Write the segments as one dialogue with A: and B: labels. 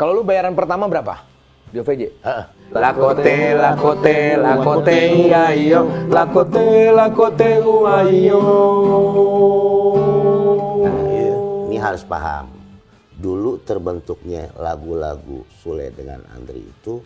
A: Kalau lu bayaran pertama berapa? Di OVJ?
B: Lakote, iya, lakote, uayo.
C: Ini harus paham. Dulu terbentuknya lagu-lagu Sule dengan Andri itu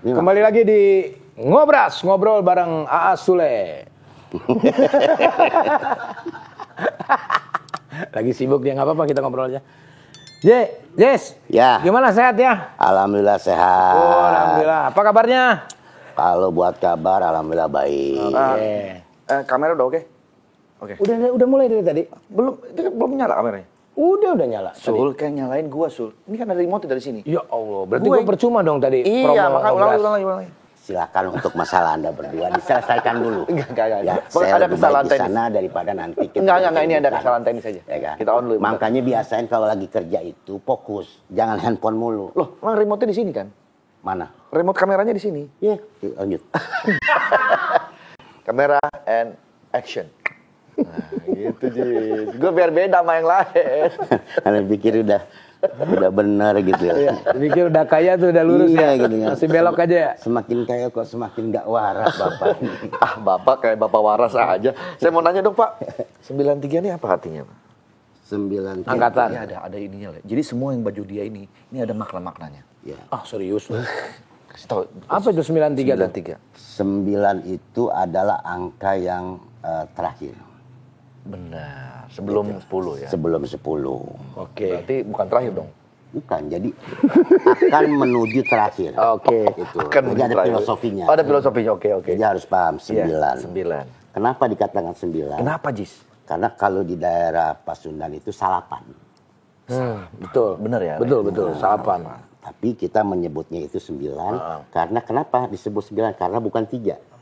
A: Kembali lagi di Ngobras, ngobrol bareng AA Sule. Lagi sibuk dia, nggak apa-apa kita ngobrol aja. Yes.
C: Ya.
A: Gimana, sehat ya?
C: Alhamdulillah sehat.
A: Oh, alhamdulillah. Apa kabarnya?
C: Kalau buat kabar, alhamdulillah baik.
A: Oke.
B: Kamera udah oke? Oke.
A: Udah mulai dari tadi?
B: Belum, itu kan belum nyala kameranya.
A: Udah nyala.
B: Sul, kayak nyalain gua, Sul. Ini kan ada remote dari sini.
A: Ya Allah, berarti gua percuma dong tadi.
B: Iya,
A: promo
B: makanya
A: Ngobras.
B: ulang.
C: Silakan untuk masalah Anda berdua diselesaikan dulu.
B: Enggak.
C: Ya,
B: Bang,
C: saya
B: ada
C: lebih
B: kesalahan
C: baik di
B: teknis.
C: sana daripada nanti kita
B: Enggak, ini ada
C: bukan.
B: kesalahan teknis aja.
C: Ya kan?
B: Kita on dulu.
C: Makanya biasain kalau lagi kerja itu fokus, jangan handphone mulu.
B: Loh, emang remote-nya di sini kan?
C: Mana?
B: Remote kameranya di sini.
C: Ya, lanjut.
B: Kamera and action. Nah, gitu, Jis. Gue biar beda sama yang lain.
C: Kalian pikir udah benar gitu ya.
A: Pikir udah kaya tuh, udah lurus
C: Iya,
A: ya.
C: gitu kan.
A: Masih belok aja ya.
C: Semakin kaya kok semakin gak waras Bapak.
B: Bapak kayak bapak waras aja. Saya mau nanya dong, Pak. 93 ini apa artinya, Pak?
C: 9
A: Angkatan.
B: Ini ada ininya lah. Jadi semua yang baju dia ini ada makna-maknanya.
C: Ya.
A: Ah, serius lu.
B: Kasih tahu.
A: Apa itu 93 tuh?
B: 93.
C: 9 itu adalah angka yang terakhir.
B: Benar. Sebelum 10 ya.
C: Sebelum 10.
A: Oke.
B: Berarti bukan terakhir dong.
C: Bukan, jadi akan menuju terakhir.
A: Oke.
C: Itu.
B: Akan
C: Jadi ada
B: terakhir.
C: filosofinya.
B: Oh, ada filosofinya. Oke.
C: Jadi harus paham 9.
B: Iya, 9.
C: Kenapa dikatakan 9?
B: Kenapa, Jis?
C: Karena kalau di daerah Pasundan itu salapan.
A: Betul.
B: Bener ya?
A: Betul, salapan.
C: Tapi kita menyebutnya itu 9. Karena kenapa disebut 9? Karena bukan 3.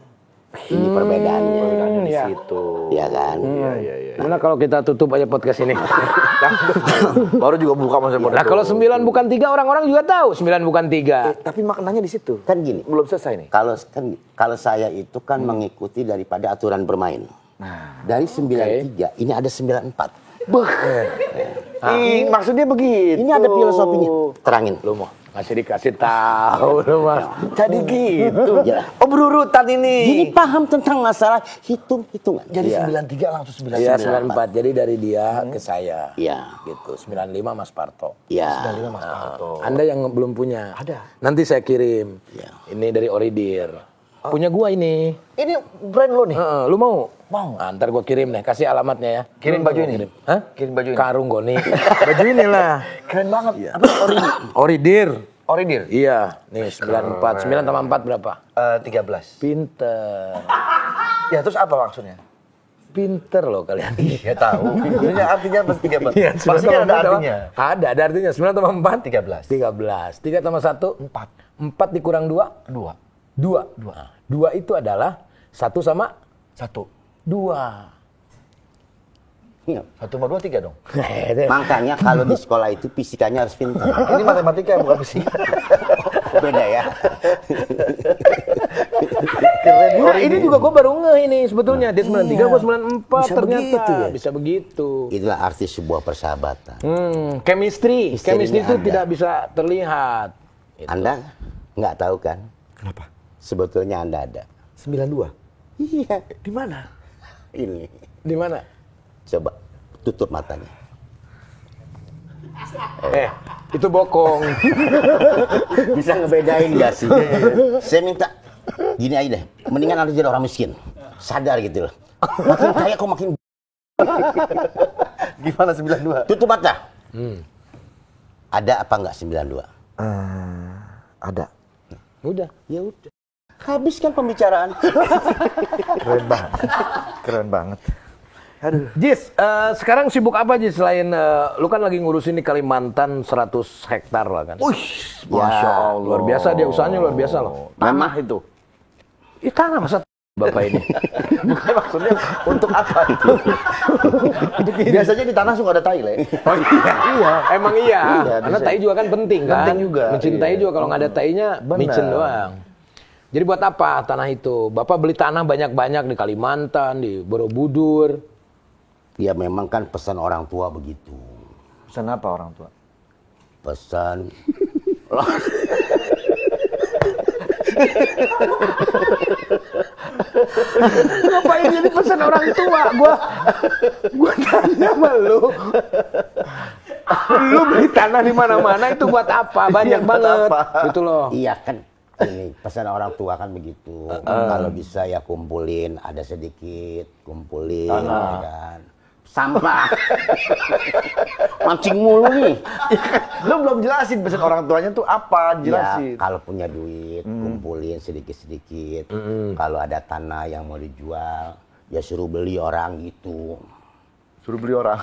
C: Ini perbedaannya.
B: Di
A: Iya.
B: situ.
C: Ya kan?
B: Iya.
A: Gimana kalau kita tutup aja podcast ini?
B: Baru juga buka masa model.
A: Nah, kalau 9 bukan 3 orang-orang juga tahu 9 bukan 3.
B: Tapi maknanya di situ.
C: Kan gini.
B: Belum selesai nih.
C: Kalau saya itu kan mengikuti daripada aturan bermain.
B: Nah.
C: Dari 93 ini ada 94.
B: Maksudnya begitu.
C: Ini ada filosofinya. Terangin.
A: Lu mau dikasih tahu lu, Mas.
B: Jadi gitu.
C: Ya.
B: Oh, berurutan ini.
C: Jadi paham tentang masalah hitungan.
B: Jadi
A: Iya.
B: 93 langsung 94.
A: Iya, 94. Jadi dari dia ke saya.
C: Iya.
A: Gitu. 95 Mas Parto.
C: Ya.
B: 95 Mas Parto.
A: Anda yang belum punya.
B: Ada.
A: Nanti saya kirim.
C: Iya.
A: Ini dari Oridir. Punya gua ini.
B: Ini brand lo nih.
A: Lu mau?
B: Mau.
A: Nah, ntar gua kirim deh. Kasih alamatnya ya.
B: Kirim baju ini.
A: Hah?
B: Kirim baju ini.
A: Karung goni. Baju inilah.
B: Keren banget. Apa
A: Oridir.
B: Oridir?
A: Iya. Nih 94. 9 tambah 4 berapa?
B: 13.
A: Pinter.
B: Ya terus apa maksudnya?
A: Pinter loh kalian.
B: Ya tahu. Artinya apa 13?
A: Iya,
B: Pasti kan ada artinya.
A: Ada artinya. 9 tambah 4?
B: 13.
A: 13. 3 tambah 1? 4. 4 dikurang 2?
B: 2.
A: 2. 2 itu adalah 1 sama
B: 1.
A: 2.
B: 1 sama 2, 3 dong.
C: Makanya kalau di sekolah itu fisikanya harus pintar.
B: Ini matematika bukan fisika.
C: Beda ya.
A: Nah, ini juga gue baru ngeh ini sebetulnya. Dia 93, gue 94
B: Bisa
A: ternyata.
B: begitu ya?
A: Bisa begitu.
C: Itulah arti sebuah persahabatan.
A: Chemistry. Chemistry itu
C: ada.
A: tidak bisa terlihat. Gitu.
C: Anda nggak tahu kan?
B: Kenapa?
C: Sebetulnya Anda ada.
B: 92.
C: Iya.
A: Di mana?
C: Ini.
A: Di mana?
C: Coba tutup matanya.
A: Itu bokong.
C: Bisa ngebedain nggak sih? Saya minta gini aja deh. Mendingan Anda jadi orang miskin. Sadar gitu loh. Makin kaya kok makin.
B: Gimana 92?
C: Tutup mata. Ada apa nggak 92?
B: Ada.
A: Udah.
C: Ya udah. Habiskan pembicaraan.
B: Keren banget. Keren banget. Aduh.
A: Jis, sekarang sibuk apa Jis selain lu kan lagi ngurusin di Kalimantan 100 hektar lah kan?
B: Wih, Masya Allah.
A: Luar biasa dia usahanya luar biasa loh.
B: Tanah itu.
A: Tanah masa Bapak ini.
B: Bukan maksudnya untuk apa itu? Biasanya di tanah suka ada tai, Le.
A: Oh iya. Emang iya. Karena
B: bisa.
A: tai juga kan penting kan.
B: Penting juga.
A: Mencintai
B: Iya.
A: juga kalau nggak ada tainya
B: Benar.
A: micin doang. Jadi buat apa tanah itu? Bapak beli tanah banyak-banyak di Kalimantan, di Borobudur.
C: Ya memang kan pesan orang tua begitu.
B: Pesan apa orang tua?
C: Pesan
A: Ngapain jadi pesan orang tua? Gua tanya sama lu. Lu beli tanah di mana-mana itu buat apa? Banyak
B: Buat
A: banget.
B: apa?
A: Gitu loh.
C: iya kan ini pesan orang tua kan begitu. Kalau bisa ya kumpulin, ada sedikit kumpulin, ya kan. Sampah. Mancing mulu nih.
B: Lu belum jelasin pesan orang tuanya tuh apa? Jelasin.
C: Ya, kalau punya duit, kumpulin sedikit-sedikit. Kalau ada tanah yang mau dijual, ya suruh beli orang gitu.
B: Suruh beli orang.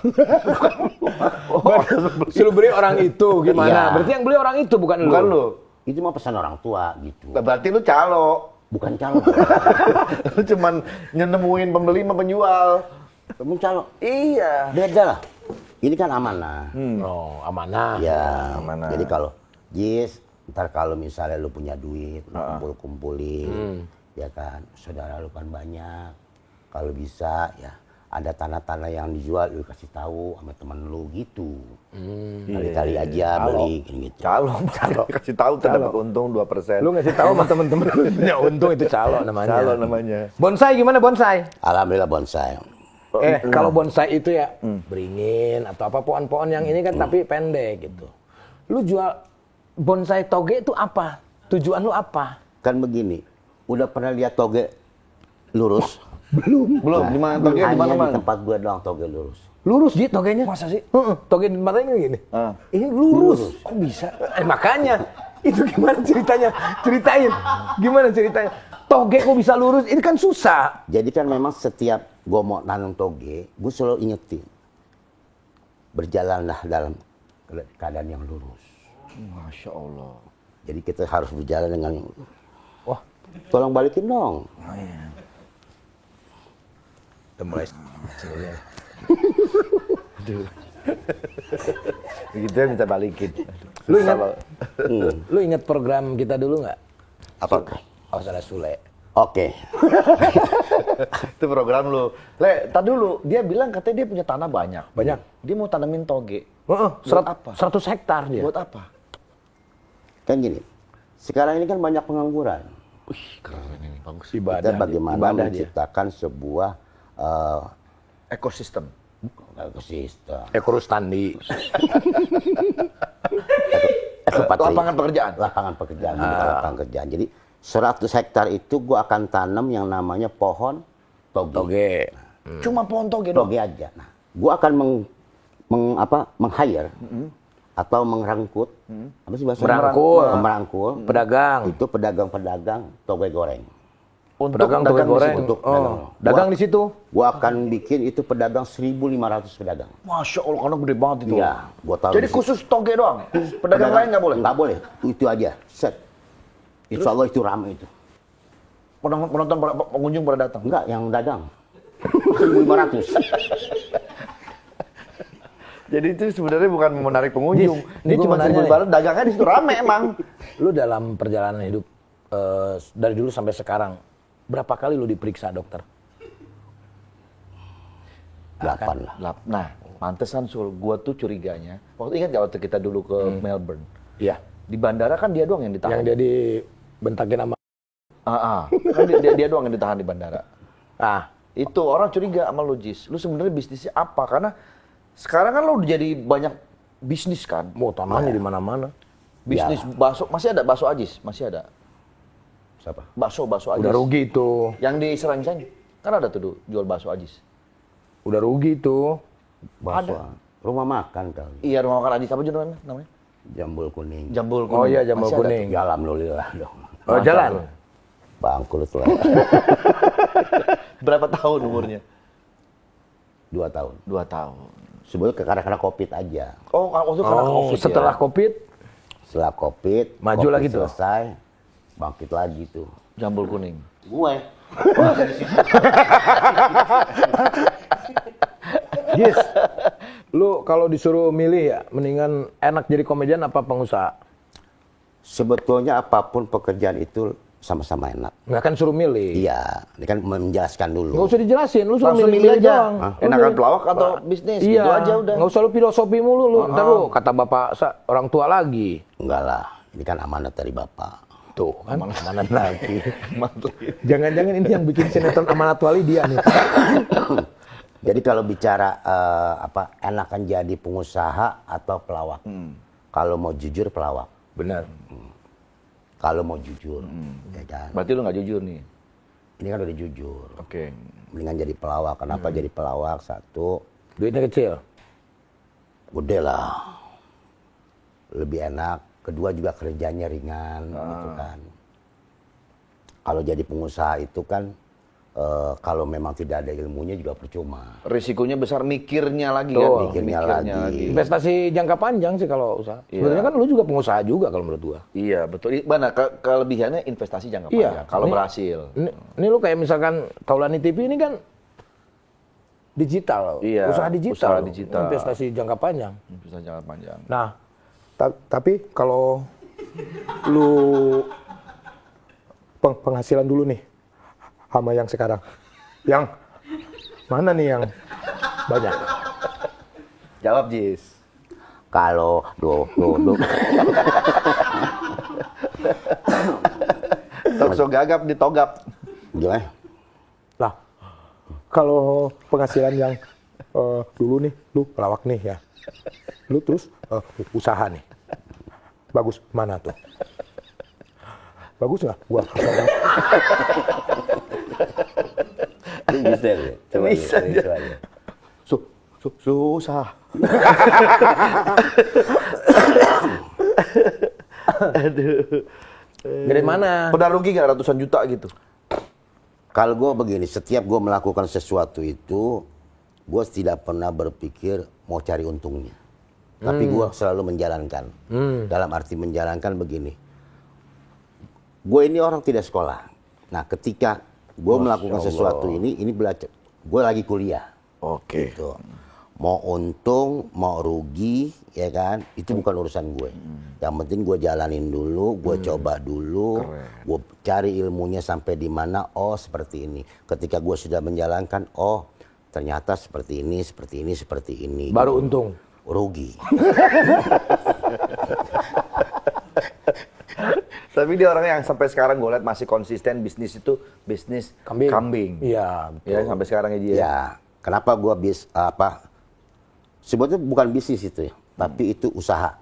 A: Suruh beli orang itu gimana?
C: Iya.
A: Berarti yang beli orang itu bukan lu.
B: Bukan lu.
C: Itu mah pesan orang tua gitu.
B: Berarti lu calo.
C: Bukan calon.
B: Lu cuman nemuin pembeli sama penjual.
C: Kamu calon.
B: Iya.
C: Beda lah. Ini kan amanah.
A: Oh, amanah.
C: Ya,
B: amanah.
C: jadi kalau Jis, ntar kalau misalnya lu punya duit, lu kumpul-kumpulin, ya kan, saudara lu kan banyak. Kalau bisa, ya ada tanah-tanah yang dijual, lu kasih tahu sama temen lu gitu. Kali-kali aja beli gitu.
B: Calo. Kasih tahu terdapat untung 2%.
A: Lu ngasih tahu sama temen-temen lu punya untung itu calo namanya.
B: Calo namanya.
A: Bonsai gimana bonsai?
C: Alhamdulillah bonsai.
A: Kalau bonsai itu ya beringin atau apa pohon-pohon yang ini kan tapi pendek gitu. Lu jual bonsai toge itu apa? Tujuan lu apa?
C: Kan begini, udah pernah lihat toge lurus?
B: Belum. Di mana toge di
C: Hanya
B: mana-mana.
C: di tempat gua doang toge lurus.
A: Lurus Ji togenya. Masa sih? Toge di mata ini gini. Ini lurus. Kok bisa? Makanya itu gimana ceritanya? Ceritain. Gimana ceritanya? Toge kok bisa lurus? Ini kan susah.
C: Jadi kan memang setiap gua mau nanam toge, gua selalu ingetin. Berjalanlah dalam keadaan yang lurus.
B: Masya Allah.
C: Jadi kita harus berjalan dengan
A: Wah,
C: tolong balikin dong.
A: udah mulai.
B: Begitu ya minta balikin.
A: Lu ingat? Lu ingat program kita dulu nggak?
C: Apa?
A: Oh, salah Sule.
C: Oke.
B: Itu program lu. Le, tadi dulu dia bilang katanya dia punya tanah banyak.
A: Banyak.
B: Dia mau tanamin toge.
A: Buat
B: apa?
A: 100 hektar dia.
B: Buat apa?
C: Kan gini. Sekarang ini kan banyak pengangguran.
B: Wih, keren ini bagus.
C: Kita bagaimana
A: ibadah dia.
C: menciptakan sebuah
B: Ekosistem.
C: ekosistem.
A: Ekorustandi.
B: Lapangan pekerjaan.
C: Lapangan pekerjaan. Lapangan pekerjaan. Jadi 100 hektar itu gua akan tanam yang namanya pohon toge.
A: Toge.
B: Cuma pohon toge dong.
C: Toge aja. Nah, gua akan meng-hire atau merangkut. Apa sih bahasa? Merangkul.
A: Pedagang.
C: Itu pedagang-pedagang toge goreng.
B: Untuk
A: Pedagang toge goreng.
C: Untuk
A: Dagang di situ.
C: Gua akan bikin itu pedagang 1.500 pedagang.
B: Masya Allah, karena gede banget itu.
C: Iya, gua taruh
B: Jadi
C: di situ.
B: khusus toge doang? Pedagang lain nggak boleh?
C: Nggak boleh. Itu aja. Set. Insya Allah itu ramai itu.
B: Penonton, pengunjung pada datang?
C: Enggak, yang dagang. 1.500.
B: Jadi itu sebenarnya bukan menarik pengunjung.
A: Ini
B: Ini
A: gua
B: cuma
A: mau nanya
B: 1.000
A: nih.
B: barat, dagangnya di situ rame emang.
A: Lu dalam perjalanan hidup dari dulu sampai sekarang berapa kali lu diperiksa dokter?
C: 8 lah.
B: Nah, pantesan Sul, gua tuh curiganya. Waktu ingat gak waktu kita dulu ke Melbourne?
A: Iya.
B: Di bandara kan dia doang yang ditahan.
A: Yang dia dibentakin sama.
B: Kan dia doang yang ditahan di bandara.
A: Ah,
B: Itu orang curiga sama lu, Jis. Lu sebenarnya bisnisnya apa? Karena sekarang kan lu udah jadi banyak bisnis kan.
A: mau tanahnya di mana-mana.
B: Bisnis bakso, masih ada bakso Ajis? Masih ada.
C: Siapa?
B: Bakso Ajis.
A: Udah rugi itu.
B: Yang di Serancan. Kan ada tuh jual bakso Ajis.
A: Udah rugi itu.
C: Bakso. Rumah makan kali.
B: Iya, rumah makan Ajis apa judulnya namanya?
C: Jambul kuning.
B: Jambul kuning.
A: Oh iya, jambul
B: Masih ada
A: kuning.
C: Ya alhamdulillah dong.
A: Oh, jalan.
C: Bangkrut lah.
B: tuh. Berapa tahun umurnya?
C: 2 tahun.
B: 2 tahun.
C: Sebenarnya karena COVID aja.
B: Oh, waktu karena COVID
A: setelah
B: ya?
A: COVID,
C: Setelah COVID,
A: Maju
C: COVID
A: lagi tuh?
C: selesai, bangkit lagi tuh.
B: Jambul kuning.
C: Gue.
A: Gis, lu kalau disuruh milih ya, mendingan enak jadi komedian apa pengusaha?
C: Sebetulnya apapun pekerjaan itu sama-sama enak.
A: Nggak kan suruh milih.
C: Iya, ini kan menjelaskan dulu.
A: Nggak usah dijelasin, lu suruh
B: Langsung
A: milih
B: milih
A: aja.
B: aja.
A: Lu
B: Enakan
A: milih.
B: pelawak atau bisnis,
A: Iya,
B: gitu aja udah.
A: nggak usah lu filosofi mulu lu. Ntar lu kata bapak orang tua lagi.
C: Enggak lah, ini kan amanat dari Bapak.
A: Tuh kan, amanat lagi. Jangan-jangan ini yang bikin sinetron Amanat Wali dia nih.
C: Jadi kalau bicara enakan jadi pengusaha atau pelawak. Kalau mau jujur pelawak.
A: Benar.
C: Kalau mau jujur, ya kan.
B: Berarti lu nggak jujur nih?
C: Ini kan udah jujur.
B: Oke.
C: Mendingan jadi pelawak. Kenapa jadi pelawak? Satu,
A: Duitnya kecil.
C: gede lah. Lebih enak. Kedua juga kerjanya ringan, gitu kan. Kalau jadi pengusaha itu kan, kalau memang tidak ada ilmunya juga percuma.
B: Risikonya besar, mikirnya lagi
A: Tuh,
B: kan?
C: mikirnya lagi.
A: Investasi jangka panjang sih kalau usaha.
B: Iya.
A: Sebenarnya kan lu juga pengusaha juga kalau menurut gua.
B: Iya, betul. Mana kelebihannya investasi jangka
A: Iya.
B: panjang kalau
A: Ini-
B: berhasil.
A: Ini lu kayak misalkan Taulani TV ini kan digital,
B: Iya,
A: usaha digital,
B: usaha digital.
A: investasi jangka panjang.
B: Investasi jangka panjang.
A: Nah, tapi kalau lu penghasilan dulu nih sama yang sekarang, yang mana nih yang banyak?
B: Jawab, Jis.
C: Kalau
B: Tokso gagap ditogap.
C: gimana?
A: Lah, kalau penghasilan yang dulu nih, lu pelawak nih ya, lu terus usaha nih, bagus mana tuh? Bagus nggak? Gua
C: Bisa ya? Coba
B: Bisa
C: dulu,
B: dia.
C: coba dulu.
B: Susah. Aduh.
A: dari mana?
B: Pernah rugi nggak ratusan juta gitu?
C: Kalau gue begini, setiap gue melakukan sesuatu itu, gue tidak pernah berpikir mau cari untungnya. Tapi gue selalu menjalankan. Dalam arti menjalankan begini. Gue ini orang tidak sekolah. Nah, ketika gue melakukan sesuatu ini belajar. Gue lagi kuliah.
B: Oke.
C: Gitu. Mau untung, mau rugi, ya kan? Itu bukan urusan gue. Yang penting gue jalanin dulu, gue coba dulu, gue cari ilmunya sampai di mana. Oh, seperti ini. Ketika gue sudah menjalankan, oh, ternyata seperti ini, seperti ini, seperti ini.
A: Baru
C: Gitu.
A: untung.
C: Rugi.
B: Tapi dia orang yang sampai sekarang gue lihat masih konsisten bisnis itu bisnis kambing.
A: Iya, betul.
B: Ya sampai sekarang ya dia.
C: Ya, kenapa gue sebetulnya bukan bisnis itu ya, tapi itu usaha.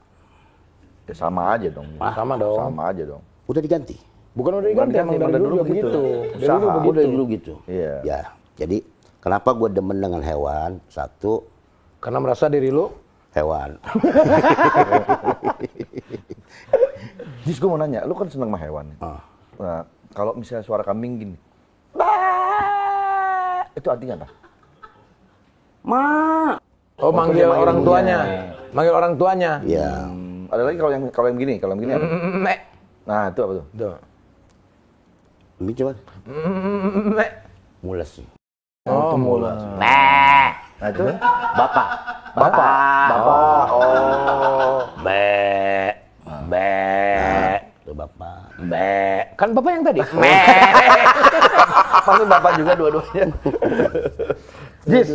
B: Ya sama aja dong.
A: Sama dong.
B: Sama aja dong.
C: Udah diganti.
A: Bukan udah diganti, emang dari dulu juga begitu. Dari
B: Usaha.
A: dulu begitu.
C: Udah dulu gitu.
B: Iya.
C: Ya, jadi kenapa gue demen dengan hewan? Satu,
A: Karena merasa diri lu
C: hewan.
B: Jis, gue mau nanya, lu kan seneng sama hewan. Nah, kalau misalnya suara kambing gini, "Bah!" itu artinya apa?
A: oh manggil orang tuanya. Manggil orang tuanya.
C: Ya,
B: Ada lagi kalau yang gini apa?
A: Mek.
B: Nah, itu apa tuh?
A: Tuh.
C: ini coba
A: Mek.
C: mules.
A: Oh, mulas.
B: Nah, itu
C: Bapak.
B: bapak. Oh,
A: Mek. Mek.
C: Itu bapak.
A: Mek. Kan bapak yang tadi.
B: pasti bapak juga dua-duanya.
A: Jis,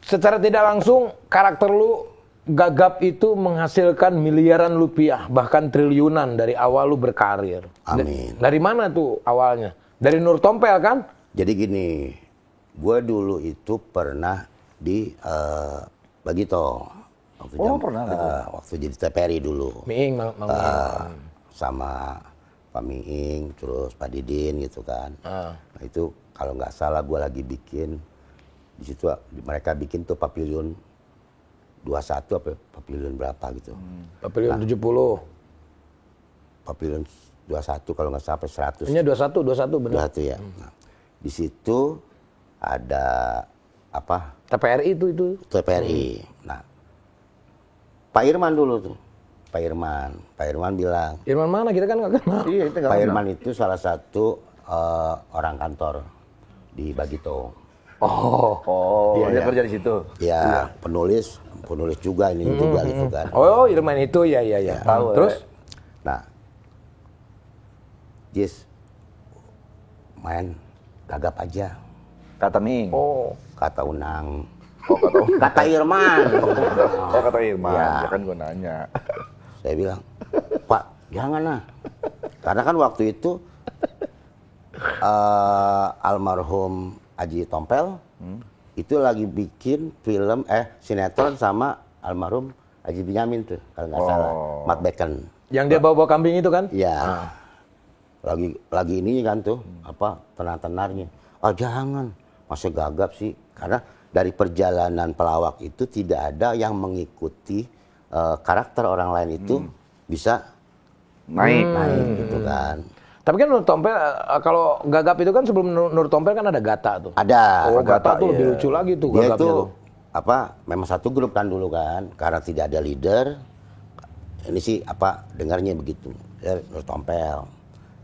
A: secara tidak langsung karakter lu gagap itu menghasilkan miliaran rupiah, bahkan triliunan dari awal lu berkarir.
C: Amin.
A: Dari mana tuh awalnya? Dari Nur Tompel kan?
C: Jadi gini, gue dulu itu pernah di Bagito.
B: Pernah gitu?
C: Waktu jadi TPRI dulu.
A: Miing,
C: Sama Pak Miing, terus Pak Didin gitu kan. Nah itu kalau nggak salah gue lagi bikin, di situ mereka bikin tuh pavilion 21 apa pavilion berapa gitu.
A: Pavilion 70.
C: Pavilion 21 kalau nggak sampai 100.
A: Ini 21 benar.
C: 21 ya. Nah, di situ ada apa?
A: TPRI itu.
C: TPRI. Nah, Pak Irman dulu tuh. Pak Irman bilang.
A: Irman mana? Kita kan nggak kenal.
B: Iya, kita nggak
C: Pak
B: kenal.
C: Irman itu salah satu orang kantor di Bagito.
B: Oh, dia kerja di situ.
C: Ya, penulis juga ini juga gitu kan.
A: Oh, Irman itu ya.
B: Tahu.
A: Terus?
C: Nah, Jis main gagap aja,
B: Kata Ming.
A: Oh.
C: kata Unang.
B: kata
C: Kata Irman.
B: Oh, kata Irman.
C: Ya.
B: Ya kan gue nanya.
C: Saya bilang, Pak, jangan lah. Karena kan waktu itu almarhum Aji Tompel itu lagi bikin film sinetron sama almarhum Haji Binyamin tuh kalau nggak salah, Matt Bacon.
A: Yang dia bawa kambing itu kan?
C: Iya. Lagi ini kan tuh apa tenar-tenarnya. Ah jangan, masa gagap sih? Karena dari perjalanan pelawak itu tidak ada yang mengikuti karakter orang lain itu bisa
B: Naik.
C: gitu kan.
A: Tapi kan Nur Tompel, kalau Gagap itu kan sebelum Nur Tompel kan ada Gata tuh.
C: Ada.
A: Oh, Gata tuh
B: iya.
A: lebih lucu lagi tuh
C: Dia
A: Gagapnya
C: itu
A: tuh.
C: memang satu grup kan dulu kan, karena tidak ada leader. Ini sih dengarnya begitu. Ya, Nur Tompel,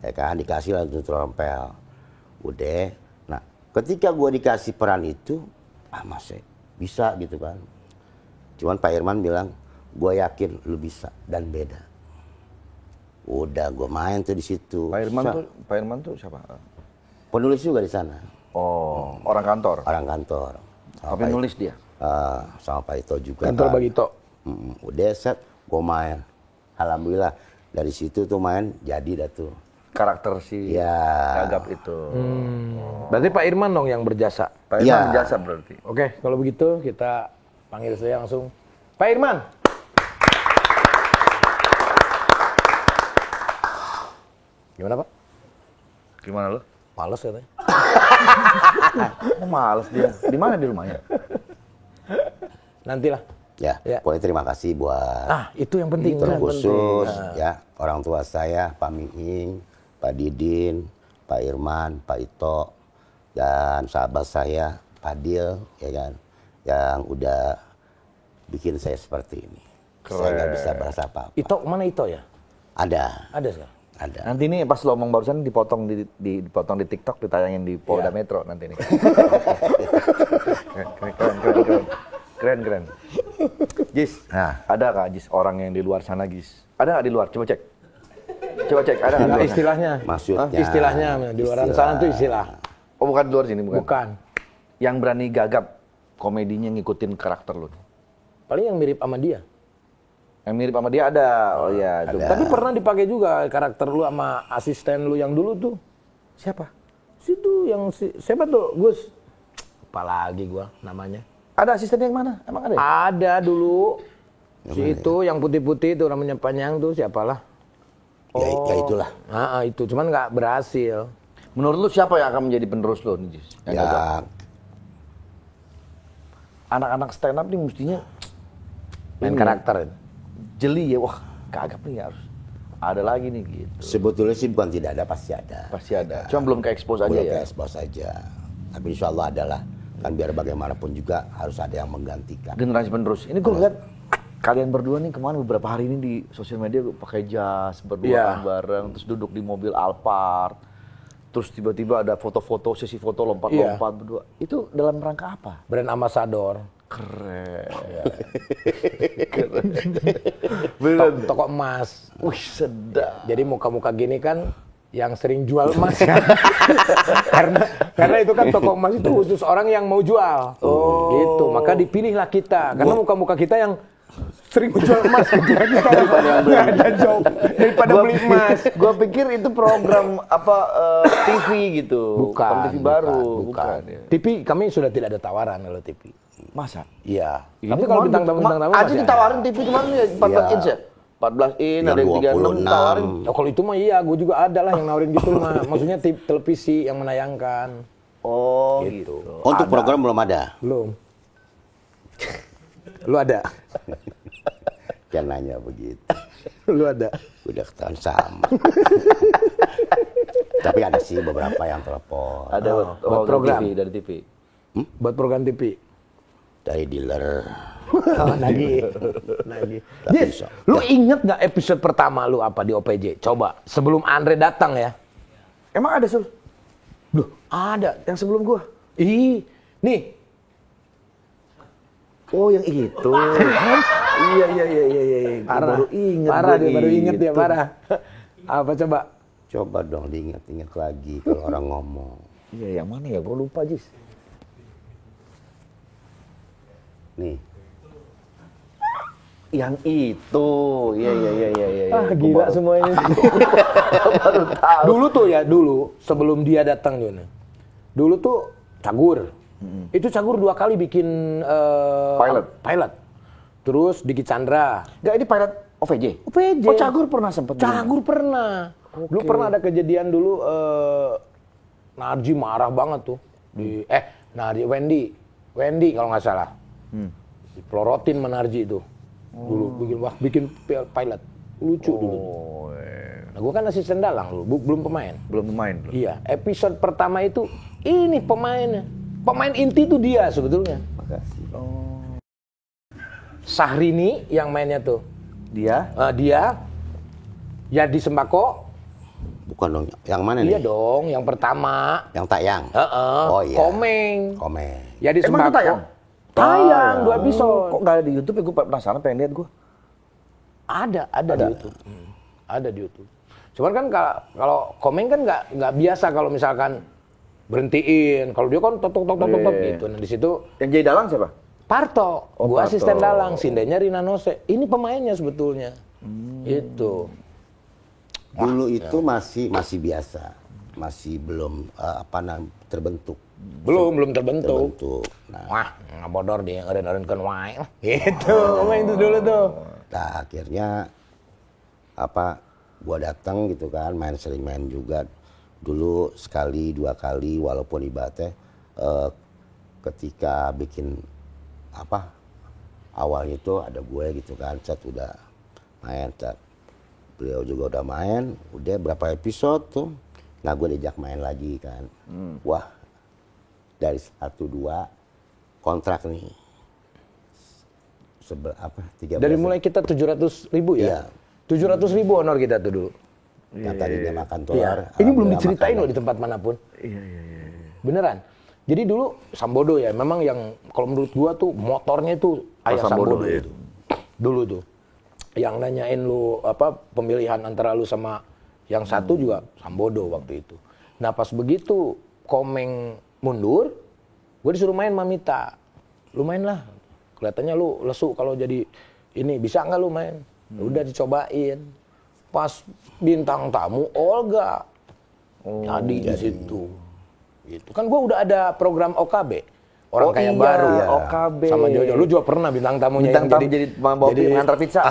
C: ya kan dikasih lah Nur Tompel. Udah. Nah, ketika gua dikasih peran itu, masih bisa gitu kan. Cuman Pak Irman bilang, gua yakin lu bisa dan beda. Udah, gua main tuh di situ.
B: Pak Irman tuh siapa?
C: Penulis juga di sana.
B: Oh, orang kantor.
C: Orang kantor.
B: Apa yang nulis dia?
C: Sama Pak Ito juga.
A: Kantor
C: kan.
A: Bagito.
C: Udah set, gue main. Alhamdulillah dari situ tuh main jadi dah tuh.
B: Karakter si
C: Ya.
B: Gagap itu.
A: Berarti Pak Irman dong yang berjasa.
B: Pak
C: Iya.
B: Irman jasa berarti.
A: Oke, kalau begitu kita panggil saja langsung Pak Irman. Gimana Pak?
B: Gimana lu?
A: Males katanya.
B: Oh, males dia. Di mana di rumahnya?
A: Nantilah.
C: Ya,
A: Ya.
C: pokoknya terima kasih buat
A: Itu yang penting.
C: terkhusus ya orang tua saya, Pak Miing, Pak Didin, Pak Irman, Pak Ito, dan sahabat saya, Pak Dil, ya kan, yang udah bikin saya seperti ini. Saya nggak bisa berasa apa-apa.
A: Ito, mana Ito ya?
C: Ada,
A: Ada sekarang?
C: ada.
B: Nanti nih pas lo ngomong barusan dipotong dipotong di TikTok, ditayangin di Polda Metro nanti nih. Keren. Jis, ada nggak Jis orang yang di luar sana Jis? Ada nggak di luar? Coba cek, ada nggak?
A: Nah, istilahnya.
C: Maksudnya.
A: Istilahnya di luar sana tuh istilah.
B: Oh, bukan di luar sini, bukan?
A: Bukan.
B: Yang berani gagap komedinya ngikutin karakter lo.
A: Paling yang mirip sama dia.
B: Yang mirip sama dia ada. Oh iya, itu.
A: Tapi pernah dipakai juga karakter lu sama asisten lu yang dulu tuh.
B: Siapa?
A: Situ yang siapa tuh, Gus? Lupa lagi gua namanya.
B: Ada asisten yang mana? Emang ada?
A: Ada dulu. Si itu yang putih-putih itu namanya Panjang tuh siapalah.
C: Ya itulah.
A: Itu cuman nggak berhasil.
B: Menurut lu siapa yang akan menjadi penerus lo nih, Jis? Yang gagap?
C: Ya,
B: Anak-anak stand up nih mestinya
A: Main karakter.
B: jeli ya. Wah, gagap nih harus ada lagi nih gitu.
C: sebetulnya sih bukan tidak ada, pasti ada.
B: Pasti ada. Cuma belum ke expose aja
C: Belum
B: ya.
C: ke expose aja. Tapi insya Allah adalah. Kan biar bagaimanapun juga harus ada yang menggantikan.
B: Generasi penerus. Ini gue lihat kalian berdua nih kemarin beberapa hari ini di sosial media pakai jas berduaan bareng, terus duduk di mobil Alphard. Terus tiba-tiba ada foto-foto, sesi foto lompat-lompat berdua. Itu dalam rangka apa?
A: Brand ambassador.
B: Keren.
A: Toko emas.
B: Wih, sedap.
A: Jadi muka-muka gini kan yang sering jual emas kan. karena itu kan toko emas itu khusus orang yang mau jual. Gitu. Maka dipilihlah kita. Karena muka-muka kita yang sering jual emas daripada beli emas.
B: Gua pikir itu program TV gitu.
A: Bukan,
B: TV baru.
A: bukan.
B: Ya.
A: TV kami sudah tidak ada tawaran kalau TV.
B: Masa?
A: Iya.
B: Ini
A: Tapi kalau bintang tamu
B: aja
A: masih
B: ditawarin
A: ada.
B: TV kemarin ya 14 inch ya? 14 in, ada yang 36 tawarin.
A: Oh, kalau itu mah iya, gue juga ada lah yang nawarin gitu mah. Maksudnya televisi yang menayangkan.
B: Oh gitu.
C: Untuk program belum ada.
A: Belum. Lu ada?
C: Jangan nanya begitu.
A: Lu ada?
C: Udah ketahuan sama. Tapi ada sih beberapa yang telepon.
B: Ada
A: buat program.
B: TV, dari TV.
A: Buat program TV.
C: Dari dealer.
A: Nagih. Jis, lu inget nggak episode pertama lu apa di OPJ? Coba, sebelum Andre datang ya.
B: Emang ada, Sul?
A: Duh, ada.
B: Yang sebelum gua?
A: Nih.
B: Oh, yang itu. Iya.
A: Parah.
B: Baru inget.
A: Baru inget dia, parah. Apa coba?
C: Coba dong diingat-ingat lagi kalau orang ngomong.
B: Iya, yang mana ya? Gua lupa, Jis.
C: Nih.
B: Yang itu. Iya.
A: Gila semua ini.
B: Baru tahu.
A: Dulu sebelum dia datang Jona. Dulu tuh Cagur. Itu Cagur 2 kali bikin pilot. Terus Diki Chandra.
B: Enggak, ini pilot OVJ. Oh, Cagur pernah sempat.
A: Cagur pernah. Dulu pernah ada kejadian dulu Narji marah banget tuh Narji Wendy kalau nggak salah. Pelorotin Menarji itu. Dulu bikin pilot. Lucu dulu. Nah, gue kan asisten dalang dulu, belum pemain.
B: Belum.
A: Iya, episode pertama itu ini pemainnya. Pemain inti itu dia sebetulnya.
C: Makasih.
A: Sahrini yang mainnya tuh.
B: Dia?
A: Dia. Yadi Sembako.
C: Bukan dong, yang mana nih?
A: Iya dong, yang pertama.
C: Yang tayang?
A: Oh iya. Komeng. Yadi Sembako.
B: Emang itu tayang?
A: Tayang 2 episode.
B: Kok nggak ada di YouTube ya? Gue penasaran, pengen lihat gue.
A: Ada di YouTube. Ada di YouTube. Cuman kan kalau Komeng kan nggak biasa kalau misalkan berhentiin. Kalau dia kan tok gitu. Nah di situ
B: yang jadi dalang siapa?
A: Parto. Gua asisten dalang. Sindenya Rina Nose. Ini pemainnya sebetulnya. Itu.
C: Dulu itu masih biasa. Masih belum terbentuk.
A: Belum terbentuk.
C: Nah.
A: Wah, ngabodor dia ngeren-ngerenkan wae. Gitu. Komeng itu dulu tuh.
C: Nah, akhirnya gua datang gitu kan, sering main juga. Dulu sekali 2 kali walaupun ibaratnya ketika bikin awalnya itu ada gue gitu kan, udah main, beliau juga udah main, udah berapa episode tuh. Nah, gue diajak main lagi kan. Wah, dari 1-2 kontrak nih. 13.
A: Dari mulai kita 700.000 ya? Iya. 700.000 honor kita tuh dulu.
C: Yang tadinya makan telur.
A: Ini belum diceritain loh di tempat manapun.
B: Iya.
A: Beneran. Jadi dulu Sambodo ya, memang yang kalau menurut gua tuh motornya itu ayah Sambodo itu. Dulu tuh. Yang nanyain lu pemilihan antara lu sama yang satu juga Sambodo waktu itu. Nah, pas begitu Komeng mundur, gua disuruh main Mamita. Lu main lah. Kelihatannya lu lesu kalau jadi ini, bisa nggak lu main? Udah dicobain. Pas bintang tamu Olga. Jadi di situ. Gitu. Kan gue udah ada program OKB. Orang kaya baru.
B: Ya. OKB.
A: Sama Jojo. Lu juga pernah bintang tamunya
B: bintang tamu jadi bawa ngantar pizza.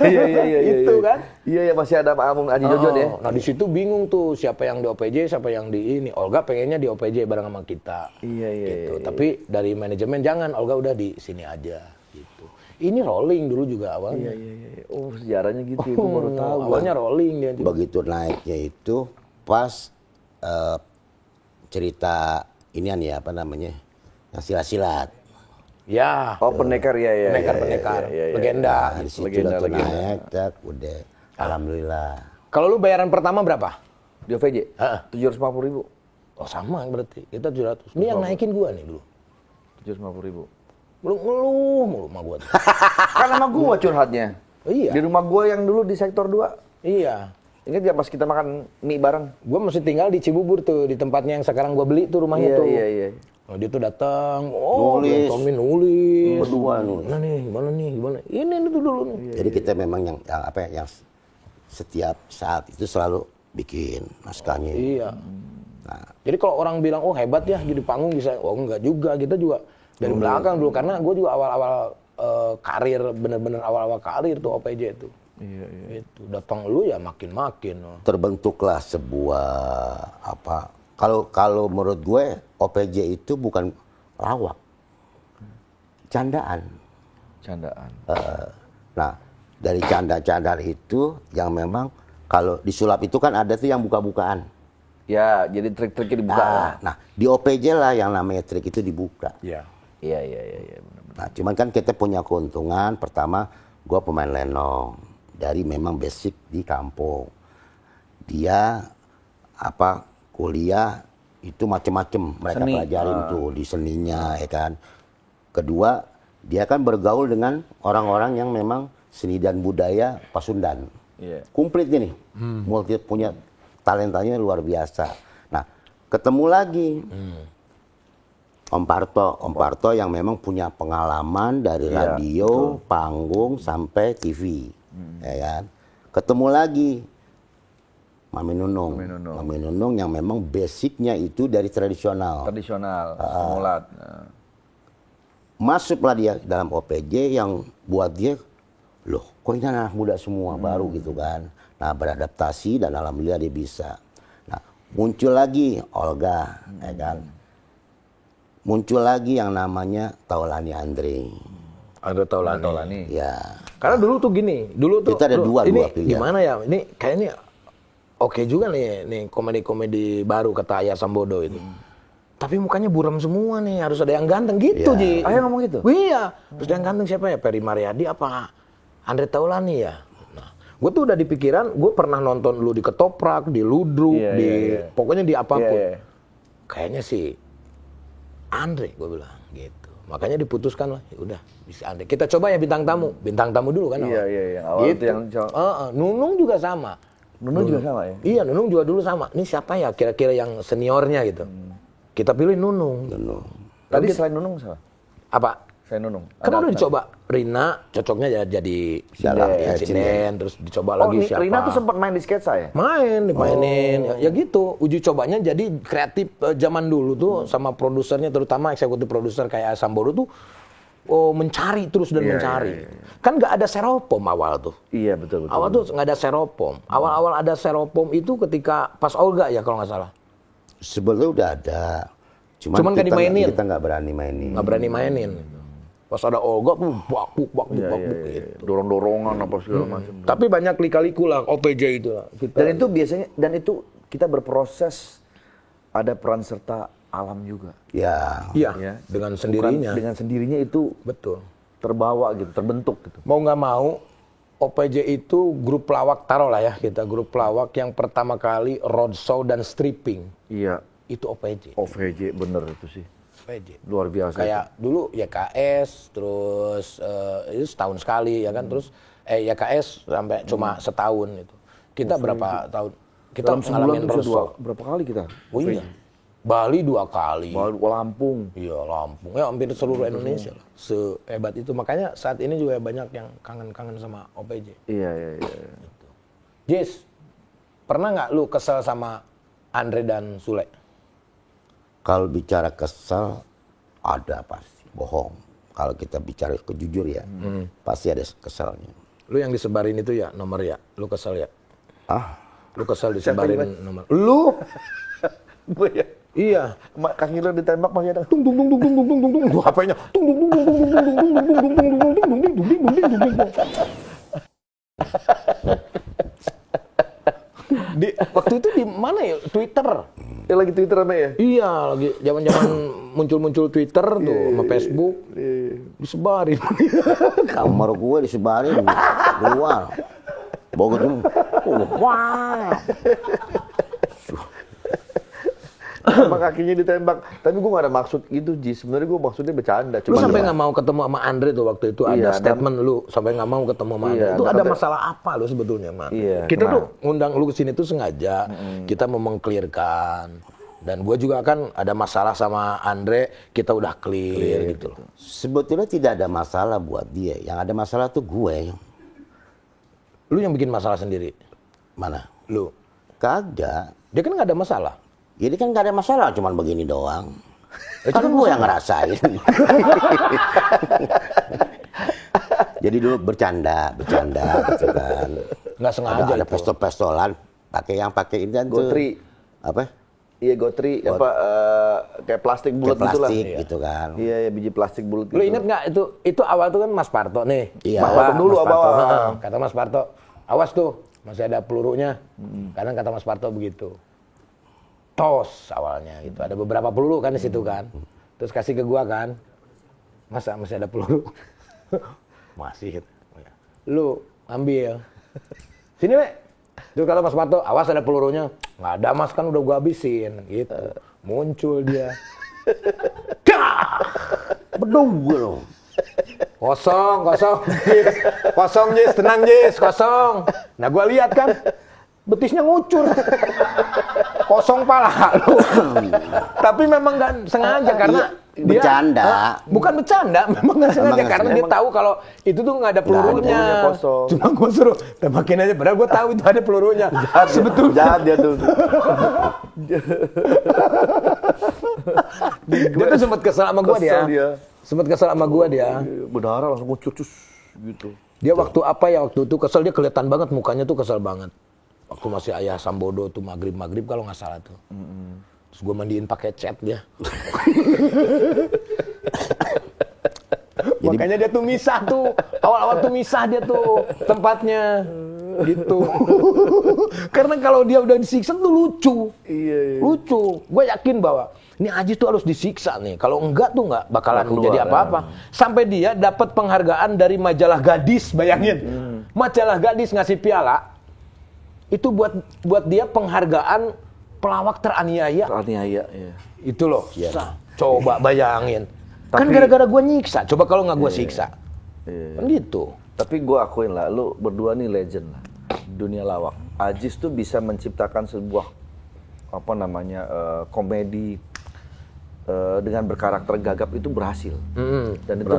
B: Iya.
A: Itu kan.
B: Iya, masih ada Pak Amung Aji Jojo deh.
A: Nah, di situ bingung tuh siapa yang di OPJ, siapa yang di ini. Olga pengennya di OPJ bareng sama kita.
B: Iya.
A: Gitu. Tapi dari manajemen jangan, Olga udah di sini aja gitu. Ini rolling dulu juga awalnya.
B: Iya. Oh, sejarahnya gitu. Gue baru tahu.
A: Awalnya rolling dia.
C: Begitu naiknya itu pas cerita inian ya yang silat.
A: Ya.
B: Oh, pendekar ya.
A: Pendekar. Legenda.
C: Nah, di situ legenda. Naik, udah. Alhamdulillah.
A: Kalau lu bayaran pertama berapa?
B: Di OVJ? 750.000.
A: Oh, sama berarti. Kita 700. Ini yang naikin gua nih dulu.
B: 750.000.
A: Belum ngeluh mulu sama gua.
B: Kan sama gua curhatnya.
A: Iya.
B: Di rumah gua yang dulu di sektor 2.
A: Iya.
B: Ingat gak pas kita makan mie bareng?
A: Gua masih tinggal di Cibubur tuh, di tempatnya yang sekarang gua beli tuh rumahnya tuh.
B: Iya.
A: Oh, dia tuh datang,
C: nulis.
A: Tommy nulis.
C: Berdua nulis.
A: Gimana nih? Ini tuh dulu nih.
C: Jadi kita memang yang setiap saat itu selalu bikin naskahnya.
A: Iya. Nah, jadi kalau orang bilang, oh hebat ya jadi panggung bisa, oh enggak juga, kita juga dari belakang dulu, karena gue juga awal-awal karir, bener-bener awal-awal karir tuh OPJ tuh. Iya. Itu datang lu ya makin-makin.
C: Terbentuklah sebuah kalau menurut gue OPJ itu bukan lawak, candaan. Nah, dari candaan itu yang memang kalau disulap itu kan ada tuh yang buka-bukaan.
B: Ya, jadi trik-triknya dibuka.
C: Nah, di OPJ lah yang namanya trik itu dibuka.
A: Iya.
B: Iya, benar-benar.
C: Nah, cuman kan kita punya keuntungan. Pertama, gue pemain lenong. Dari memang basic di kampung. Dia kuliah itu macem-macem mereka pelajarin tuh di seninya, ya kan. Kedua, dia kan bergaul dengan orang-orang yang memang seni dan budaya Pasundan. Komplit ini, multi punya talentanya luar biasa. Nah, ketemu lagi Om Parto yang memang punya pengalaman dari radio, panggung sampai TV, ya kan. Ketemu lagi Mami Nunung yang memang basicnya itu dari tradisional.
B: Mulat.
C: Masuklah dia dalam OPJ yang buat dia, loh kok ini anak muda semua baru gitu kan. Nah, beradaptasi dan alhamdulillah dia bisa. Nah, muncul lagi Olga, ya kan. Muncul lagi yang namanya Taulani Andre.
A: Ada Taulani.
C: Ya.
A: Karena dulu tuh gini, kita
C: ada dua
A: ini
C: pilihan.
A: Gimana ya? Ini kayaknya oke juga nih komedi-komedi baru kata Ayah Sambodo itu. Tapi mukanya buram semua nih, harus ada yang ganteng gitu, Ji.
B: Ayah ngomong gitu?
A: Iya. Terus yang ganteng siapa ya? Ferry Mariadi apa Andre Taulani ya? Nah, gue tuh udah di pikiran, gue pernah nonton lu di Ketoprak, di Ludruk, pokoknya di apapun. Kayaknya sih Andre, gue bilang gitu. Makanya diputuskan lah, ya udah bisa Andre. Kita coba ya bintang tamu dulu kan.
B: Iya. Awal
A: gitu.
B: itu yang
A: Nunung juga sama.
B: Nunung juga sama ya?
A: Iya, Nunung juga dulu sama. Ini siapa ya kira-kira yang seniornya gitu. Kita pilih Nunung.
B: Tadi selain Nunung siapa?
A: Apa?
B: Selain Nunung.
A: Kan udah dicoba. Rina cocoknya jadi sinden, terus dicoba lagi siapa.
B: Rina tuh sempat main di sketsa ya?
A: Dimainin. Ya gitu. Uji cobanya jadi kreatif zaman dulu tuh sama produsernya, terutama eksekutif produser kayak Sambodo tuh mencari terus dan mencari. Kan nggak ada seropom awal tuh.
B: Iya betul.
A: Awal tuh nggak ada seropom. Awal-awal ada seropom itu ketika pas Olga ya kalau nggak salah.
C: Sebelumnya udah ada. Cuman
A: nggak dimainin.
C: Kita nggak berani mainin.
A: Nggak berani mainin. Pas ada Olga tuh bakbuk gitu.
B: Dorong-dorongan apa segala macam.
A: Tapi banyak lika-liku lah OPJ itu lah.
B: Dan itu biasanya kita berproses ada peran serta alam juga.
A: Iya. Dengan sendirinya.
B: Dengan sendirinya itu
A: betul.
B: Terbawa gitu, terbentuk gitu.
A: Mau nggak mau OPJ itu grup pelawak, taruh lah ya kita grup pelawak yang pertama kali roadshow dan stripping.
B: Iya.
A: Itu OPJ.
B: OPJ bener itu sih.
A: OPJ.
B: Luar biasa.
A: Kayak itu. Dulu YKS, terus itu setahun sekali ya kan, terus YKS sampai cuma setahun itu. Kita berapa tahun? Kita ngalamin roadshow.
B: Berapa kali kita?
A: Oh iya. Bali 2 kali.
B: Lampung.
A: Iya, Lampung. Ya hampir seluruh Indonesia lah. Sehebat itu. Makanya saat ini juga banyak yang kangen-kangen sama OPJ.
B: Iya.
A: Gitu. Jis, pernah nggak lu kesel sama Andre dan Sule?
C: Kalau bicara kesel, ada pasti. Bohong. Kalau kita bicara kejujur ya, pasti ada keselnya.
A: Lu yang disebarin itu ya, nomor ya? Lu kesel ya? Lu kesel disebarin nomor?
B: Lu? Gue ya?
A: Iya.
B: Kang Hilo ditembak masih ada.
A: Tung tung tung tung tung tung tung tung tung tung. HP-nya. Tung tung tung tung tung tung tung tung tung tung tung tung tung. Di waktu itu di mana ya? Twitter.
B: Ya lagi Twitter apa ya?
A: Iya, lagi zaman-zaman muncul-muncul Twitter tuh sama Facebook. Disebarin.
C: Kamar gue disebarin keluar. Bogor tuh. Wah.
B: Sama kakinya ditembak. Tapi gue gak ada maksud gitu, Ji. Sebenarnya gue maksudnya bercanda.
A: Lu sampai nggak mau ketemu sama Andre tuh waktu itu, ada statement lu sampai nggak mau ketemu sama Andre. Itu ada masalah apa lu sebetulnya, Man? Kita tuh ngundang lu kesini tuh sengaja. Kita mau meng-clearkan. Dan gue juga kan ada masalah sama Andre, kita udah clear gitu loh.
C: Sebetulnya tidak ada masalah buat dia. Yang ada masalah tuh gue.
A: Lu yang bikin masalah sendiri.
C: Mana?
A: Lu.
C: Kagak.
A: Dia kan nggak ada masalah.
C: Jadi kan gak ada masalah, cuman begini doang. Kan gue yang ngerasain. Jadi dulu bercanda gitu kan.
A: Nggak sengaja.
C: Ada pistol-pistolan, pakai ini kan tuh.
B: Gotri.
C: Apa?
B: Iya gotri, kayak plastik bulat gitu lah.
C: Gitu kan.
B: Iya, biji plastik bulat gitu.
A: Lu inget nggak itu awal tuh kan Mas Parto nih.
C: Iya.
B: Mas Parto dulu awal.
A: Kata Mas Parto, awas tuh masih ada pelurunya. Kadang kata Mas Parto begitu. tos awalnya gitu. Ada beberapa peluru kan di situ kan. Terus kasih ke gua kan. Masa masih ada peluru? Masih. Lu ambil. Sini, Le. Terus kata Mas Parto, awas ada pelurunya. Nggak ada, Mas, kan udah gua habisin gitu. Muncul dia.
C: Berdua loh.
A: Kosong, Jis. Kosong, Jis. Tenang, Jis. Kosong. Nah, gua lihat kan. Betisnya ngucur. Kosong pala lu. Tapi memang nggak sengaja karena dia
C: bercanda.
A: Bukan bercanda, memang nggak sengaja karena dia tahu kalau itu tuh nggak ada pelurunya. Cuma gue suruh tembakin aja, padahal gue tahu itu ada pelurunya. Sebetulnya
B: jahat dia tuh.
A: Dia tuh sempat kesel sama gue dia. Sempat kesel sama gue dia.
B: Berdarah langsung ngucur gitu.
A: Dia waktu apa ya waktu itu kesel, dia kelihatan banget mukanya tuh kesel banget. Waktu masih ayah Sambodo tuh maghrib kalau nggak salah tuh. Terus gue mandiin pakai cat dia. Makanya dia tuh misah tuh. Awal-awal tuh misah dia tuh tempatnya. Gitu. Karena kalau dia udah disiksa tuh lucu.
B: Iya.
A: Lucu. Gue yakin bahwa ini Ajis tuh harus disiksa nih. Kalau enggak tuh enggak bakalan jadi apa-apa. Sampai dia dapat penghargaan dari majalah Gadis, bayangin. Majalah Gadis ngasih piala. Itu buat dia penghargaan pelawak teraniaya.
B: Teraniaya, iya.
A: Itu loh. Ya. Coba bayangin. Kan gara-gara gue nyiksa. Coba kalau nggak gue siksa. Kan gitu.
B: Tapi gue akuin lah, lu berdua nih legend lah. Dunia lawak. Ajis tuh bisa menciptakan sebuah komedi dengan berkarakter gagap itu berhasil. Dan itu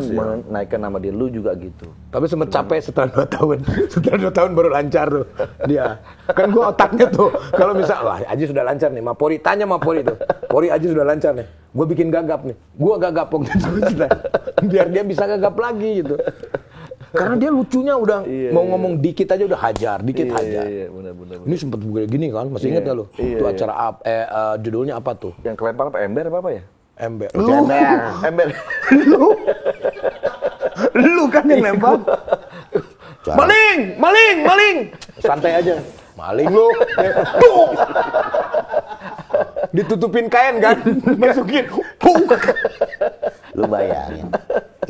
B: menaikkan nama dia. Lu juga gitu.
A: Tapi sempat capek setelah 2 tahun. Setelah 2 tahun baru lancar tuh dia. Kan gua otaknya tuh kalau misal wah Ajis sudah lancar nih, Mapori tanya Mapori tuh. Pori Ajis sudah lancar nih. Gua bikin gagap nih. Gua gagap waktu itu biar dia bisa gagap lagi gitu. Karena dia lucunya udah mau ngomong dikit aja udah hajar, hajar.
B: Iya, benar.
A: Ini sempat gini kan, masih ingat ya lu? Itu acara judulnya apa tuh?
B: Yang kelempar apa ember apa ya?
A: Ember.
B: Ember.
A: Lu kan yang lempar. Maling. Santai aja. Maling lu. Ditutupin kain kan, masukin.
C: Lu bayangin.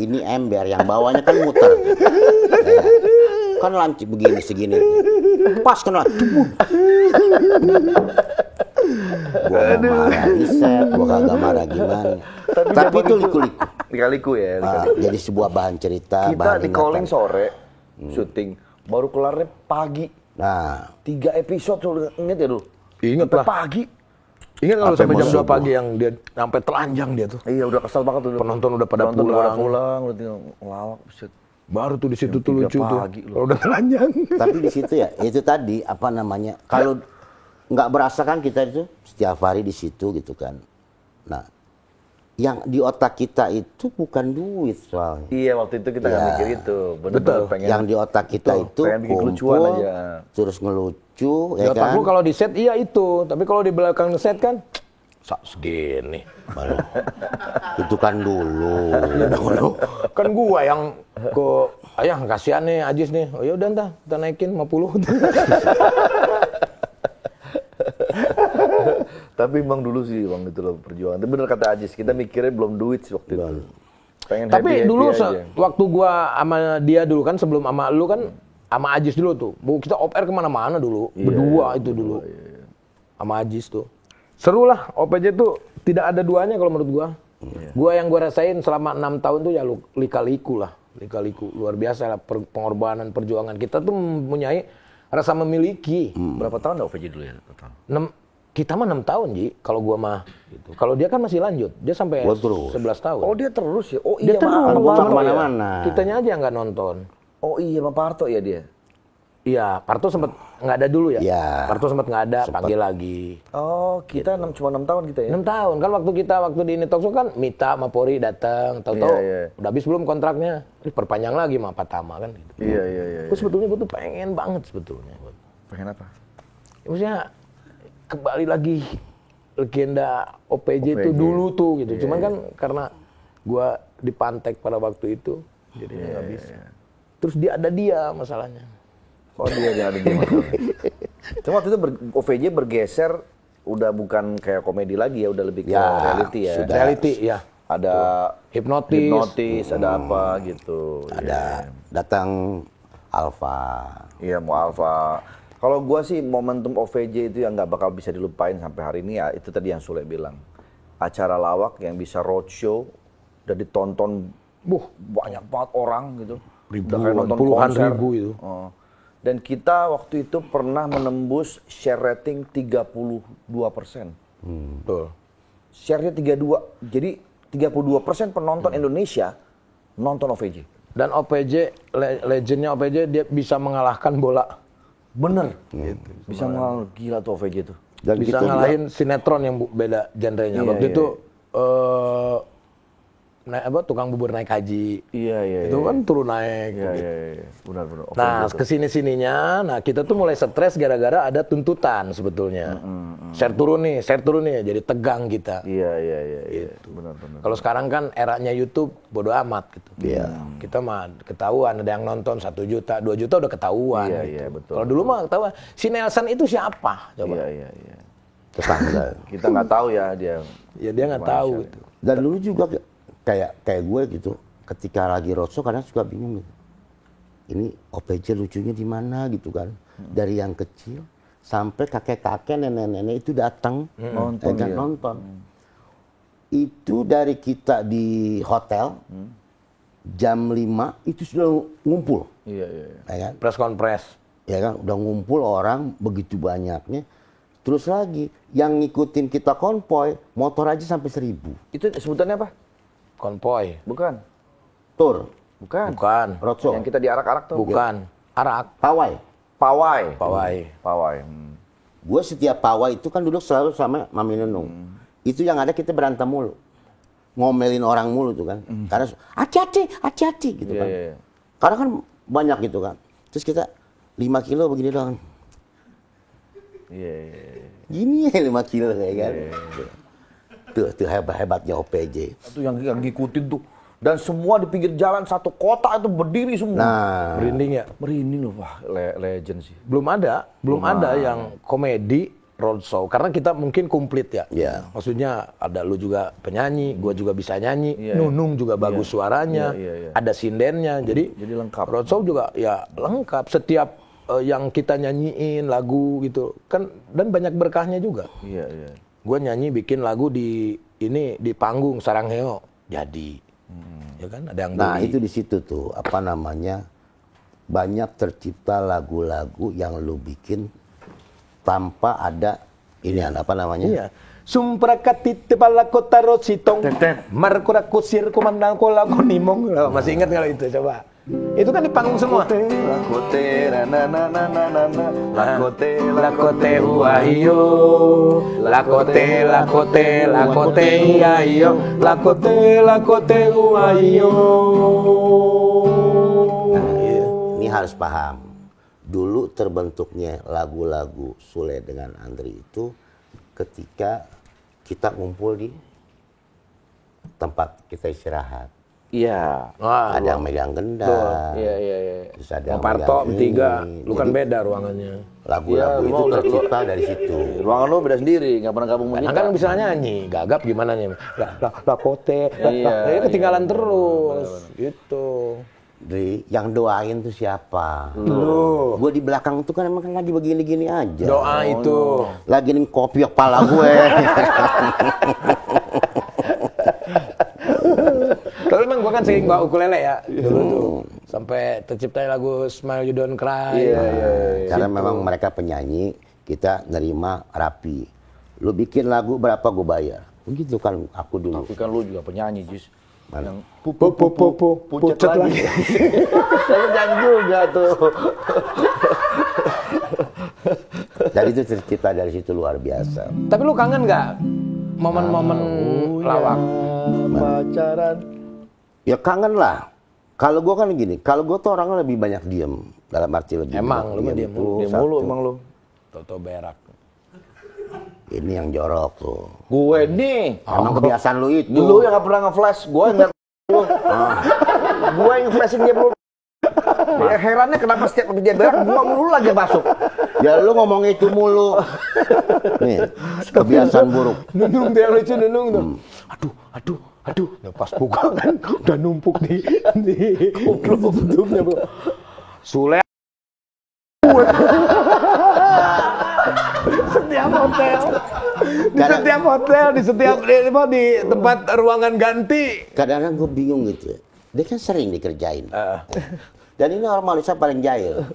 C: Ini ember yang bawahnya kan muter. Kan lancip begini segini. Pas kena. Gua marah Iset, gua kagak marah gimana. Tapi itu liku-liku.
B: Liku ya.
C: Jadi sebuah bahan cerita.
B: Kita di calling sore, syuting, baru kelarnya pagi.
C: Nah,
B: 3 episode, inget ya dulu?
A: Ingat lah.
B: Pagi.
A: Ingat kalau sampai jam 2 pagi yang dia sampai telanjang dia tuh.
B: Iya, udah kesel banget tuh.
A: Penonton udah pada pulang,
B: udah tinggal ngelawak.
A: Baru tuh di situ tuh lucu tuh. Kalau udah telanjang.
C: tapi di situ ya, itu tadi kalau nggak berasa kan kita itu setiap hari di situ gitu kan. Nah, yang di otak kita itu bukan duit soalnya.
B: Iya, waktu itu kita nggak mikir itu.
A: Betul.
C: Yang di otak kita itu kumpul, terus ngelucu, ya kan?
A: Di otak lu kalau di set iya itu, tapi kalau di belakang set kan segini.
C: Itu kan dulu.
A: Kan gua yang ayah kasihan nih Ajis nih. Oh ya udah entar kita naikin 50.
B: Tapi emang dulu sih Bang itu loh perjuangan. Tapi bener kata Ajis, kita mikirnya belum duit sih waktu itu. Pengen
A: tapi dulu waktu gua sama dia dulu kan sebelum sama lu kan sama Ajis dulu tuh. Kita off-air kemana-mana dulu. Berdua itu dulu. Sama Ajis tuh. Seru lah, OPJ tuh tidak ada duanya kalau menurut gua. Gua yang gua rasain selama 6 tahun tuh ya lika-liku lah. Lika-liku, luar biasa lah pengorbanan, perjuangan. Kita tuh mempunyai rasa memiliki.
B: Berapa tahun OPJ dulu ya?
A: Kita mah 6 tahun, Ji. Kalau gua mah gitu. Kalau dia kan masih lanjut. Dia sampai 11 tahun.
B: Oh, dia terus ya? Oh
A: dia
B: iya,
A: terus.
C: Kemana-mana.
A: Kitanya aja yang nggak nonton.
B: Oh iya, sama Parto ya dia?
A: Iya, Parto sempat nggak ada dulu ya?
C: Iya.
A: Parto sempat nggak ada, panggil lagi.
B: Oh, kita cuma 6 tahun kita ya?
A: 6 tahun. Kan waktu di ini Talkshow kan Mita sama Pori datang. Tahu-tahu udah habis belum kontraknya. Perpanjang lagi sama Patama kan gitu.
B: Iya.
A: Terus sebetulnya gue tuh pengen banget sebetulnya.
B: Pengen apa?
A: Ya, maksudnya kembali lagi legenda OPJ itu dulu tuh gitu. Cuman kan karena gue dipantek pada waktu itu, jadinya nggak bisa. Terus dia ada masalahnya.
B: Oh dia ada dia masalahnya. Cuma waktu itu OVJ bergeser udah bukan kayak komedi lagi ya, udah lebih ke reality ya.
A: Reality ya.
B: Ada hipnotis, ada apa gitu.
C: Ada datang Alfa.
B: Iya, mau Alfa. Kalau gua sih momentum OVJ itu yang nggak bakal bisa dilupain sampai hari ini ya, itu tadi yang Sule bilang. Acara lawak yang bisa roadshow dan ditonton banyak banget orang gitu.
A: Ribuan, puluhan ribu itu.
B: Dan kita waktu itu pernah menembus share rating 32%.
A: Betul.
B: Share-nya 32. Jadi 32% penonton Indonesia nonton OVJ.
A: Dan OPJ, legendnya OPJ, dia bisa mengalahkan bola.
B: Bener. Gitu. Bisa mengalahkan, gila tuh OVJ tuh.
A: Dan bisa ngalahin sinetron yang beda genrenya. Waktu itu tukang bubur naik haji.
B: Iya.
A: Itu kan turun naik.
B: Iya. Benar.
A: Nah, kesini-sininya, kita tuh mulai stres gara-gara ada tuntutan sebetulnya. Share turun nih, jadi tegang kita.
B: Iya.
A: Gitu.
B: Benar.
A: Kalau sekarang kan eranya YouTube, bodo amat gitu.
C: Iya.
A: Kita mah ketahuan, ada yang nonton 1 juta, 2 juta udah ketahuan.
B: Iya, betul.
A: Kalau dulu mah ketahuan, si Nelson itu siapa? Coba.
B: Iya.
C: Tetangga.
B: Kita nggak tahu ya dia.
A: Ya dia nggak tahu gitu.
C: Dan dulu juga kayak gue gitu, ketika lagi roadshow kadang suka bingung gitu. Ini OPJ lucunya di mana gitu kan. Dari yang kecil sampai kakek-kakek, nenek-nenek itu datang nonton. Itu dari kita di hotel jam 5 itu sudah ngumpul.
B: Iya.
C: Ya kan?
A: Press conference.
C: Ya kan, udah ngumpul orang begitu banyaknya. Terus lagi yang ngikutin kita konvoy motor aja sampai 1.000.
B: Itu sebutannya apa?
A: Konvoy.
B: Bukan.
C: Tur.
A: Bukan.
C: Roadshow.
B: Yang kita diarak-arak tuh.
A: Bukan. Arak.
C: Pawai.
B: Pawai.
C: Gue setiap pawai itu kan duduk selalu sama Mami Nenung. Itu yang ada kita berantem mulu. Ngomelin orang mulu tuh kan. Karena hati-hati gitu kan.
B: Iya.
C: Karena kan banyak gitu kan. Terus kita 5 kilo begini doang.
B: Iya.
C: Gini ya 5 kilo kayak kan. Tuh hebatnya OPJ.
B: Itu yang ngikutin tuh. Dan semua di pinggir jalan satu kota itu berdiri semua.
A: Nah, merinding ya?
B: Merinding loh, wah legend sih.
A: Belum ada yang komedi roadshow. Karena kita mungkin komplit ya.
C: Iya.
A: Maksudnya ada lu juga penyanyi, gua juga bisa nyanyi, Nunung juga bagus suaranya, ada sindennya. Jadi
B: lengkap.
A: Roadshow juga ya lengkap. Setiap yang kita nyanyiin lagu gitu kan, dan banyak berkahnya juga.
B: Iya.
A: Gue nyanyi bikin lagu di panggung Sarangheo jadi, ya kan ada yang beli.
C: Nah itu di situ tuh banyak tercipta lagu-lagu yang lu bikin tanpa ada
A: Iya. Sumprakati tebala kota rositong, markura kusir kumandang kola kunimong. Masih ingat kalau itu coba? Itu kan di panggung semua.
B: Lakote
A: huahiyo, lakote hiyo, lakote huahiyo.
C: Ini harus paham. Dulu terbentuknya lagu-lagu Sule dengan Andri itu ketika kita ngumpul di tempat kita istirahat.
B: Iya.
C: Ada yang megang gendang.
B: Iya.
C: Terus ada yang
A: Parto bertiga, lu kan
C: Jadi,
A: beda ruangannya.
C: Lagu-lagu itu tercipta dari situ.
B: Ruangan lu beda sendiri, nggak pernah gabung
A: Nah, kan bisa nyanyi, gagap gimana nih? Lakote, ketinggalan terus. Gitu.
C: Dri, yang doain tuh siapa?
A: Lu.
C: Gue di belakang tuh kan emang lagi begini-gini aja.
A: Doa itu.
C: Lagi nih kopi kepala gue.
A: Tapi emang gue kan sering bawa ukulele ya dulu tuh. Sampai tercipta lagu Smile You Don't Cry.
C: Iya. Karena memang mereka penyanyi, kita nerima rapi. Lu bikin lagu berapa gue bayar. Begitu kan aku dulu.
B: Tapi kan lu juga penyanyi, Jis.
C: Mana?
B: Yang pucet lagi. Saya nyanyi juga tuh.
C: Dari itu tercipta dari situ luar biasa.
A: Tapi lu kangen nggak momen-momen lawak?
B: Pacaran.
C: Ya kangen lah. Kalau gue kan gini, kalau gue tuh orangnya lebih banyak diem. Dalam arti lebih
A: Emang, lu mah diem
B: mulu emang lu.
A: Toto berak.
C: Ini yang jorok tuh.
B: Gue nih.
C: Emang kebiasaan lu itu.
B: Lu yang gak pernah nge-flash. Gue ngeliat lu. Gue yang flashin dia belum.
A: Ya, herannya kenapa setiap dia berak gua mulu lagi masuk.
C: Ya lu ngomong itu mulu. Nih, kebiasaan buruk.
A: Nunung dia lucu nunung tuh. Aduh. Nah, pas buka kan udah numpuk di tutupnya, Bro. Sule. Di setiap di tempat ruangan ganti.
C: Kadang-kadang gue bingung gitu. Dia kan sering dikerjain. Dan ini orang manusia paling jahil.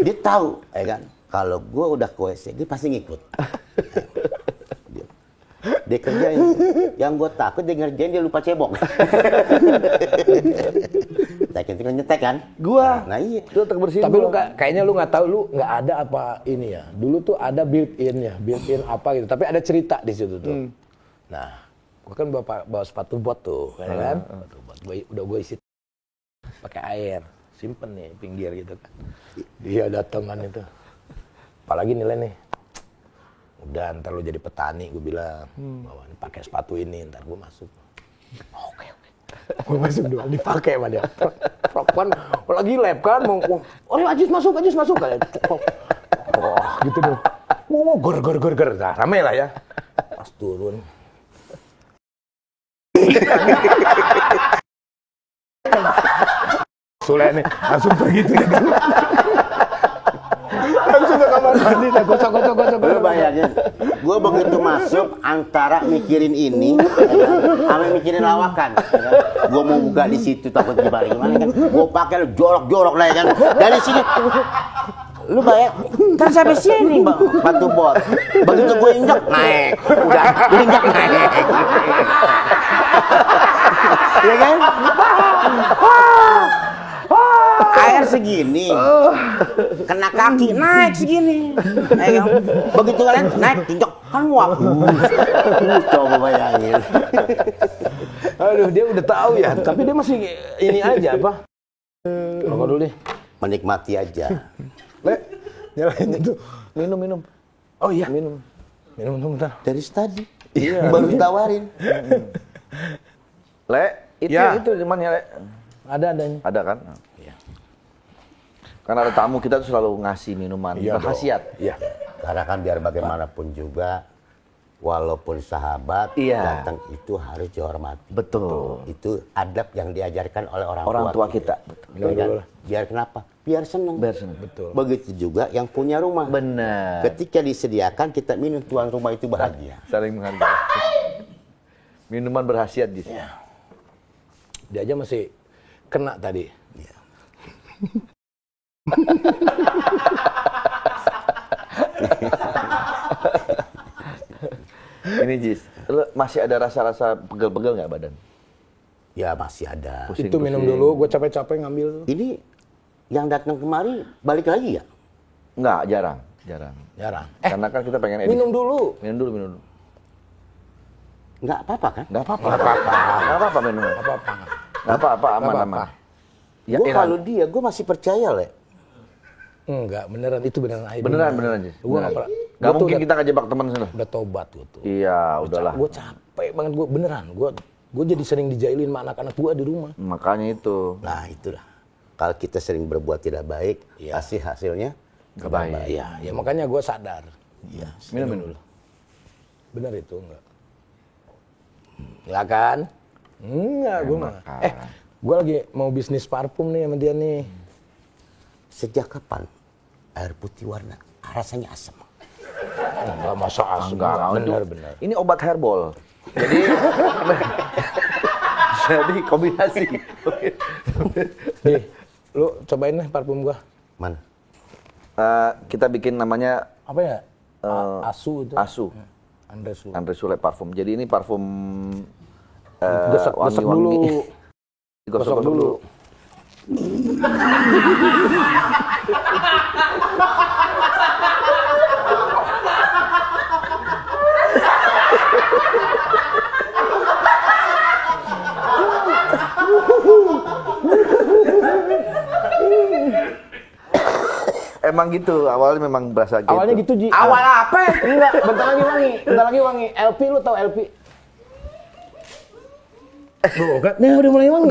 C: Dia tahu, ya kan? Kalau gue udah ke WC, dia pasti ngikut. Dia kerjain. Yang gue takut dia ngerjain, dia lupa cebok. Tekin nyetek kan?
A: Gua.
C: Nah iya.
A: Itu terbersihin. Tapi lu kayaknya lu nggak tahu, lu nggak ada apa ini ya. Dulu tuh ada built-in apa gitu. Tapi ada cerita di situ tuh. Nah, gua kan bawa sepatu bot tuh, kan? Sepatu bot. Gua isi pakai air, simpen nih pinggir gitu kan. Dia datangan itu. Apalagi nilai nih. Udah ntar lu jadi petani, gue bilang. Bawa nih pakai sepatu ini, ntar gue masuk. Oke. Gue masuk doang, dipakai sama dia. Kan lagi lab kan, mau Ajis masuk. Kayak gitu dong. Mau ger. Nah, rame lah ya. Pas turun. Sule nih, langsung pergi tuh. Langsung ke kamar mandi, gosok.
C: Lu bayangin, gue begitu masuk antara mikirin ini, sama mikirin lawakan. Gue mau buka di situ takut gimana kan? Gue pakai jorok lah ya kan. Dari sini, lu bayang, kan sampai sini batu bot. Begitu gue injak naik, udah injak naik. Ya kan? Air segini, kena kaki naik segini. Begitu kalian naik, tinjok kan muak. Coba bayangin.
A: Aduh, dia udah tahu ya, tapi dia masih ini aja apa? Rokok dulu deh.
C: Menikmati aja.
A: Le, nyalain itu. Minum. Oh iya, minum bentar.
C: Dari tadi. Iya. Baru ditawarin.
B: Le, itu di mana, Le?
A: Adanya.
B: Ada kan? Iya. Karena ada tamu kita tuh selalu ngasih minuman berkhasiat.
A: Iya.
C: Karena kan biar bagaimanapun juga, walaupun sahabat datang itu harus dihormati.
B: Betul.
C: Itu adab yang diajarkan oleh orang
B: tua kita.
C: Betul. Biar kenapa? Biar senang.
A: Betul.
C: Begitu juga yang punya rumah.
B: Benar.
C: Ketika disediakan kita minum, tuan rumah itu bahagia.
B: Saling menghargai. Minuman berkhasiat di sini.
A: Dia aja masih kena tadi. Iya.
B: Ini Jis, masih ada rasa-rasa pegel-pegel nggak badan?
C: Ya masih ada.
A: Itu minum dulu, gue capek-capek ngambil.
C: Ini yang datang kemari balik lagi ya?
B: Nggak, jarang. Karena kan kita pengen edit.
A: Minum dulu.
C: Nggak apa-apa kan?
B: Nggak apa-apa minum. Nggak apa-apa, aman.
C: Ya, kalau dia, gue masih percaya, Le.
A: Enggak, beneran itu beneran air.
B: Beneran Jis.
A: Gak
B: mungkin kita ngejebak teman sana.
A: Udah tobat gue tuh.
B: Iya, udahlah.
A: Gue capek banget, gue beneran. Gue jadi sering dijailin sama anak-anak gue di rumah.
B: Makanya itu.
C: Nah itulah. Kalau kita sering berbuat tidak baik, pasti hasilnya
B: nggak baik.
A: Ya makanya gue sadar.
C: Iya.
B: Minum dulu.
A: Bener itu enggak? Ya kan? Enggak, gue mah. Gue lagi mau bisnis parfum nih sama dia nih.
C: Sejak kapan air putih warna rasanya asam?
A: Enggak, masa asam? Bener.
B: Ini obat herbal. Jadi kombinasi.
A: Nih, lu cobain nih parfum gua.
C: Mana?
B: Kita bikin namanya
A: apa ya? Asu itu.
B: Asu. Andre Sule parfum. Jadi ini parfum
A: gosok dulu.
B: Gosok dulu. Emang gitu, awalnya memang berasa gitu.
A: Awalnya gitu, Ji.
C: Awal apa?
A: Enggak, bentar lagi wangi. LP, lu tau LP? Tuh kan, udah mulai wangi.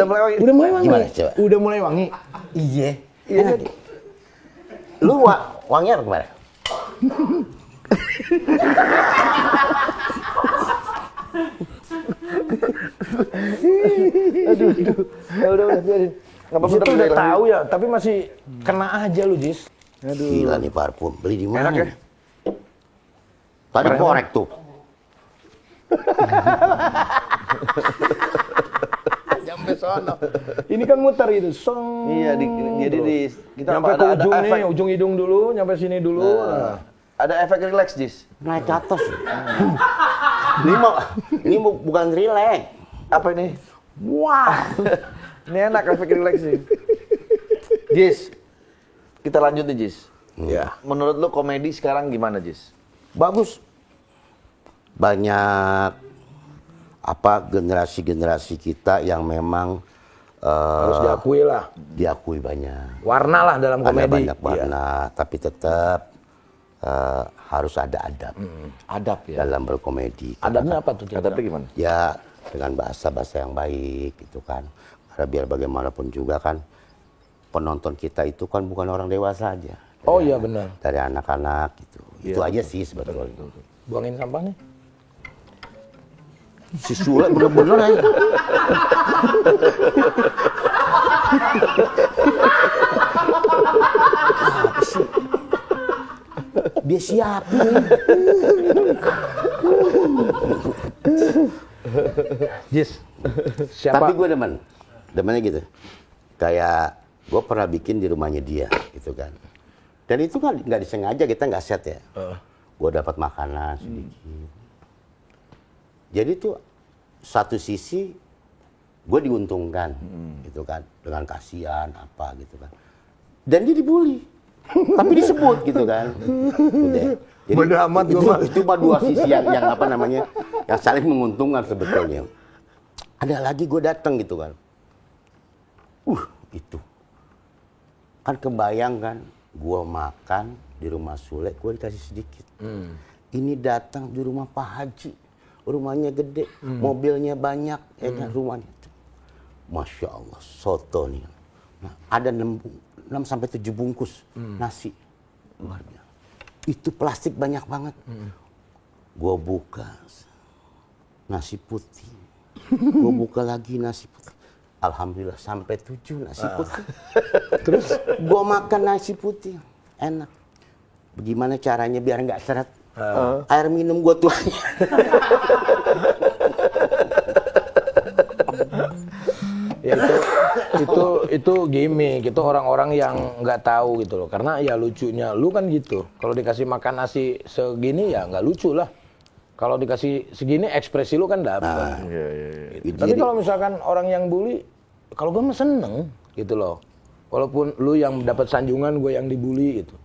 C: Gimana coba?
A: Udah mulai wangi.
C: Iya.
A: Iya.
C: Lu wangian kemana?
B: Aduh. Ya udah biarin. Enggak apa-apa.
A: Itu udah tahu ya, tapi masih kena aja lu, Jis.
C: Aduh. Gila nih parfum. Beli di mana?
B: Enak ya?
C: Tadi korek tuh.
A: Sampai sono. Ini kan muter gitu. Song.
B: Iya, jadi kita
A: nyampe ke ujung nih, ujung hidung dulu, nyampe sini dulu.
B: Ada efek relax, Jis.
C: Naik ke atas. Ini bukan relax.
B: Apa ini?
C: Wah.
B: Ini enak efek relax sih. Jis, kita lanjut nih, Jis.
A: Ya.
B: Menurut lu komedi sekarang gimana, Jis?
C: Bagus. Banyak generasi-generasi kita yang memang
A: Harus diakui lah.
C: diakui banyak.
A: Warna lah dalam komedi.
C: Ada banyak warna, tapi tetap harus ada adab
B: Adab ya.
C: dalam berkomedi.
A: Adabnya apa tuh?
B: Adabnya gimana?
C: Ya dengan bahasa-bahasa yang baik gitu kan. Karena biar bagaimanapun juga kan penonton kita itu kan bukan orang dewasa aja.
A: Oh iya benar.
C: Dari anak-anak gitu. Itu aja sih sebetulnya.
A: Buangin sampah nih.
C: Si Sule bener-bener aja. Apa sih? Dia siapin.
A: Jis. Siapa?
C: Tapi gue demennya gitu. Kayak gue pernah bikin di rumahnya dia gitu kan. Dan itu kan nggak disengaja, kita nggak set ya. Gue dapat makanan sedikit. Jadi tuh satu sisi gue diuntungkan gitu kan, dengan kasihan apa gitu kan. Dan dia dibully, tapi disebut gitu kan. Udah. Jadi
A: Bodo amat
C: itu mah dua sisi yang apa namanya, yang saling menguntungkan sebetulnya. Ada lagi gue datang gitu kan. Itu kan kebayang kan, gue makan di rumah Sule, gue dikasih sedikit. Ini datang di rumah Pak Haji, rumahnya gede, mobilnya banyak, ya kan, rumahnya. Masya Allah, soto nih. Nah, ada 6 sampai 7 bungkus nasi. Luar biasa. Itu plastik banyak banget. Gue buka nasi putih. Gue buka lagi nasi putih. Alhamdulillah sampai 7 nasi putih. Terus gue makan nasi putih. Enak. Bagaimana caranya biar nggak seret? Air minum gue tuangin.
A: Ya itu gimmick, itu orang-orang yang nggak tahu gitu loh. Karena ya lucunya lu kan gitu. Kalau dikasih makan nasi segini ya nggak lucu lah. Kalau dikasih segini ekspresi lu kan dapat. Gitu. Tapi kalau misalkan orang yang bully, kalau gue mah seneng gitu loh. Walaupun lu yang dapat sanjungan, gue yang dibully gitu.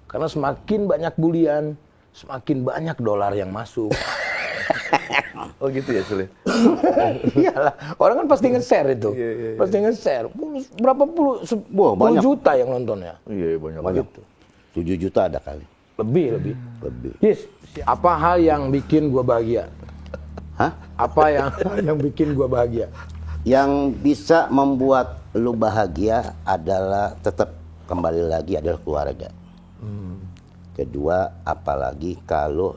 A: Karena semakin banyak bulian, semakin banyak dolar yang masuk.
B: Oh gitu ya, Sule?
A: Iyalah, orang kan pasti nge-share itu. Pasti nge-share. Berapa puluh, 10 juta yang nontonnya.
B: Iya, banyak.
A: Gitu.
C: 7 juta ada kali.
A: Lebih. Yes. Apa hal yang bikin gua bahagia?
C: Hah?
A: Apa yang bikin gua bahagia?
C: Yang bisa membuat lu bahagia adalah tetap kembali lagi adalah keluarga. Kedua, apalagi kalau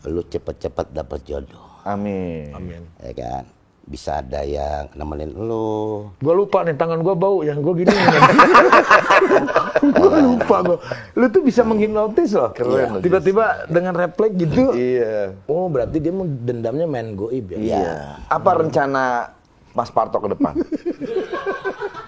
C: lu cepet-cepet dapat jodoh.
B: Amin.
C: Ya kan? Bisa ada yang nemenin lu.
A: Gua lupa nih, tangan gua bau, yang gua gini. Gua lupa gua. Lu tuh bisa menghipnotis loh.
B: Keren.
A: Tiba-tiba dengan refleks gitu.
B: Iya.
A: Oh, berarti dia mau dendamnya main goib ya?
C: Iya.
B: Apa rencana Mas Parto ke depan?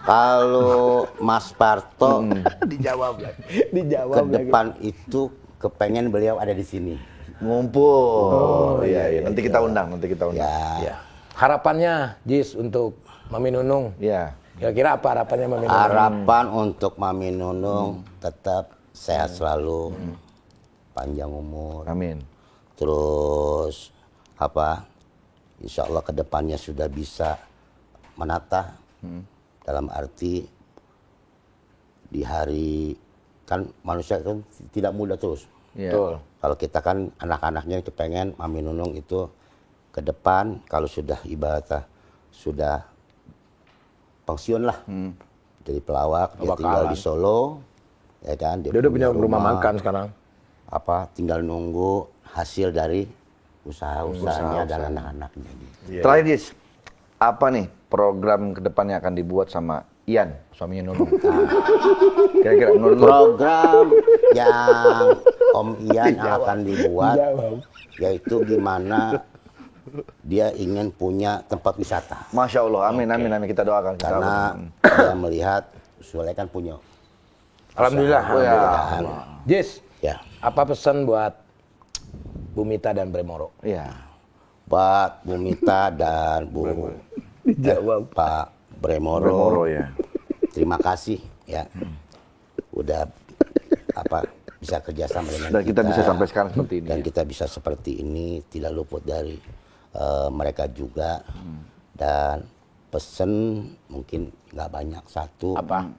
C: Kalau Mas Parto
A: Dijawab lagi.
C: ke depan itu kepengen beliau ada di sini.
B: Ngumpul. Iya. Nanti kita undang.
C: Ya.
A: Harapannya, Jis, untuk Mami Nunung.
B: Iya.
A: Kira-kira apa harapannya Mami Nunung?
C: Harapan untuk Mami Nunung tetap sehat selalu, panjang umur.
B: Amin.
C: Terus insya Allah kedepannya sudah bisa menata. Dalam arti di hari, kan manusia kan tidak muda terus.
B: Iya.
A: Betul.
C: Kalau kita kan anak-anaknya itu pengen Mami Nunung itu ke depan, kalau sudah ibaratnya sudah pensiun lah, jadi pelawak, dia tinggal di Solo, ya kan.
A: Dia udah punya rumah makan sekarang.
C: Tinggal nunggu hasil dari usaha-usahanya dan anak-anaknya. Gitu.
B: Terakhir Jis, apa nih program kedepannya akan dibuat sama Ian, suaminya Nunung? Kira-kira menurut lo?
C: Program yang Om Ian akan dibuat, yaitu gimana dia ingin punya tempat wisata.
B: Masya Allah, amin, amin, amin, kita doakan.
C: Karena dia melihat Sule kan punya.
A: Alhamdulillah. Jis,
C: Ya.
A: apa pesan buat Bu Mita dan Bremoro?
B: Iya.
C: Buat Bu Mita dan Pak Bremoro,
B: ya.
C: terima kasih ya. Udah bisa kerjasama dengan
B: Dan kita bisa sampai sekarang seperti ini.
C: Dan
B: Ya.
C: kita bisa seperti ini, tidak luput dari mereka juga. Dan pesen mungkin nggak banyak, satu.
A: Apa?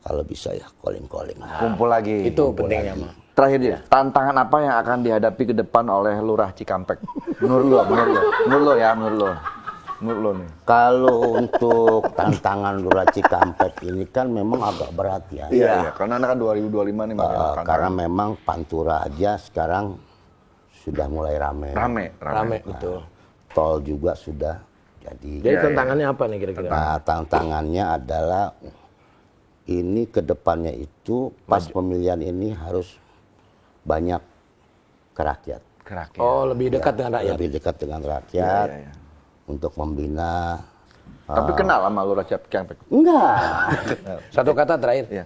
C: Kalau bisa ya calling-calling.
B: Kumpul lagi.
A: Itu pentingnya, mah.
B: Terakhir Jis, tantangan apa yang akan dihadapi ke depan oleh Lurah Cikampek? Menurut lo nih.
C: Kalau untuk tantangan Lurah Cikampek ini kan memang agak berat ya.
B: Iya, karena anak kan 2025 nih.
C: Karena memang Pantura aja sekarang sudah mulai rame.
A: Rame, betul.
C: Tol juga sudah jadi.
A: Jadi tantangannya apa nih kira-kira?
C: Nah, tantangannya adalah ini ke depannya itu pas pemilihan ini harus banyak ke rakyat.
A: Oh, lebih dekat dengan rakyat.
C: Lebih dekat dengan rakyat untuk membina.
B: Tapi kenal sama Lurah Cikampek?
C: Enggak.
A: Satu kata terakhir.
B: Iya.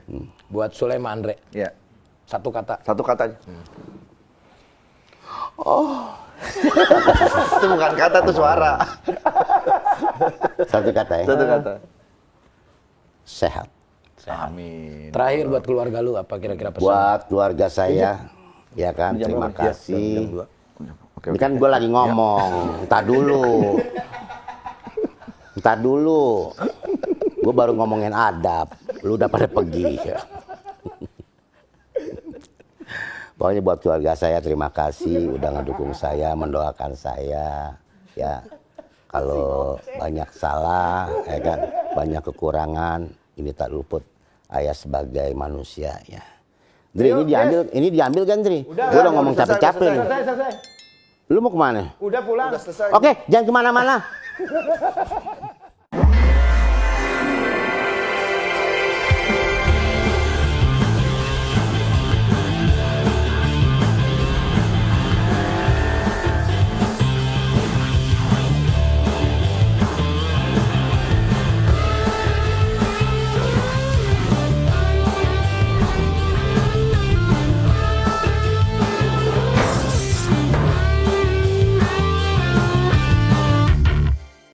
A: Buat Sule sama Andre.
B: Iya.
A: Satu kata.
B: Satu kata aja. Itu bukan kata, itu suara.
C: Satu kata ya.
B: Satu kata.
C: Sehat.
B: Amin.
A: Terakhir buat keluarga lu apa kira-kira pesan?
C: Buat keluarga saya, ya kan, terima kasih. Ini kan gue lagi ngomong, entar dulu. Gue baru ngomongin adab, lu udah pada pergi. Pokoknya buat keluarga saya terima kasih, udah ngedukung saya, mendoakan saya. Ya, kalau banyak salah, ya kan, banyak kekurangan, ini tak luput ayah sebagai manusia ya. Dri, ini diambil kan Dri? Gue udah ngomong capek-capek nih.
A: Selesai.
C: Lu mau kemana?
A: Udah pulang.
C: Oke, jangan kemana-mana.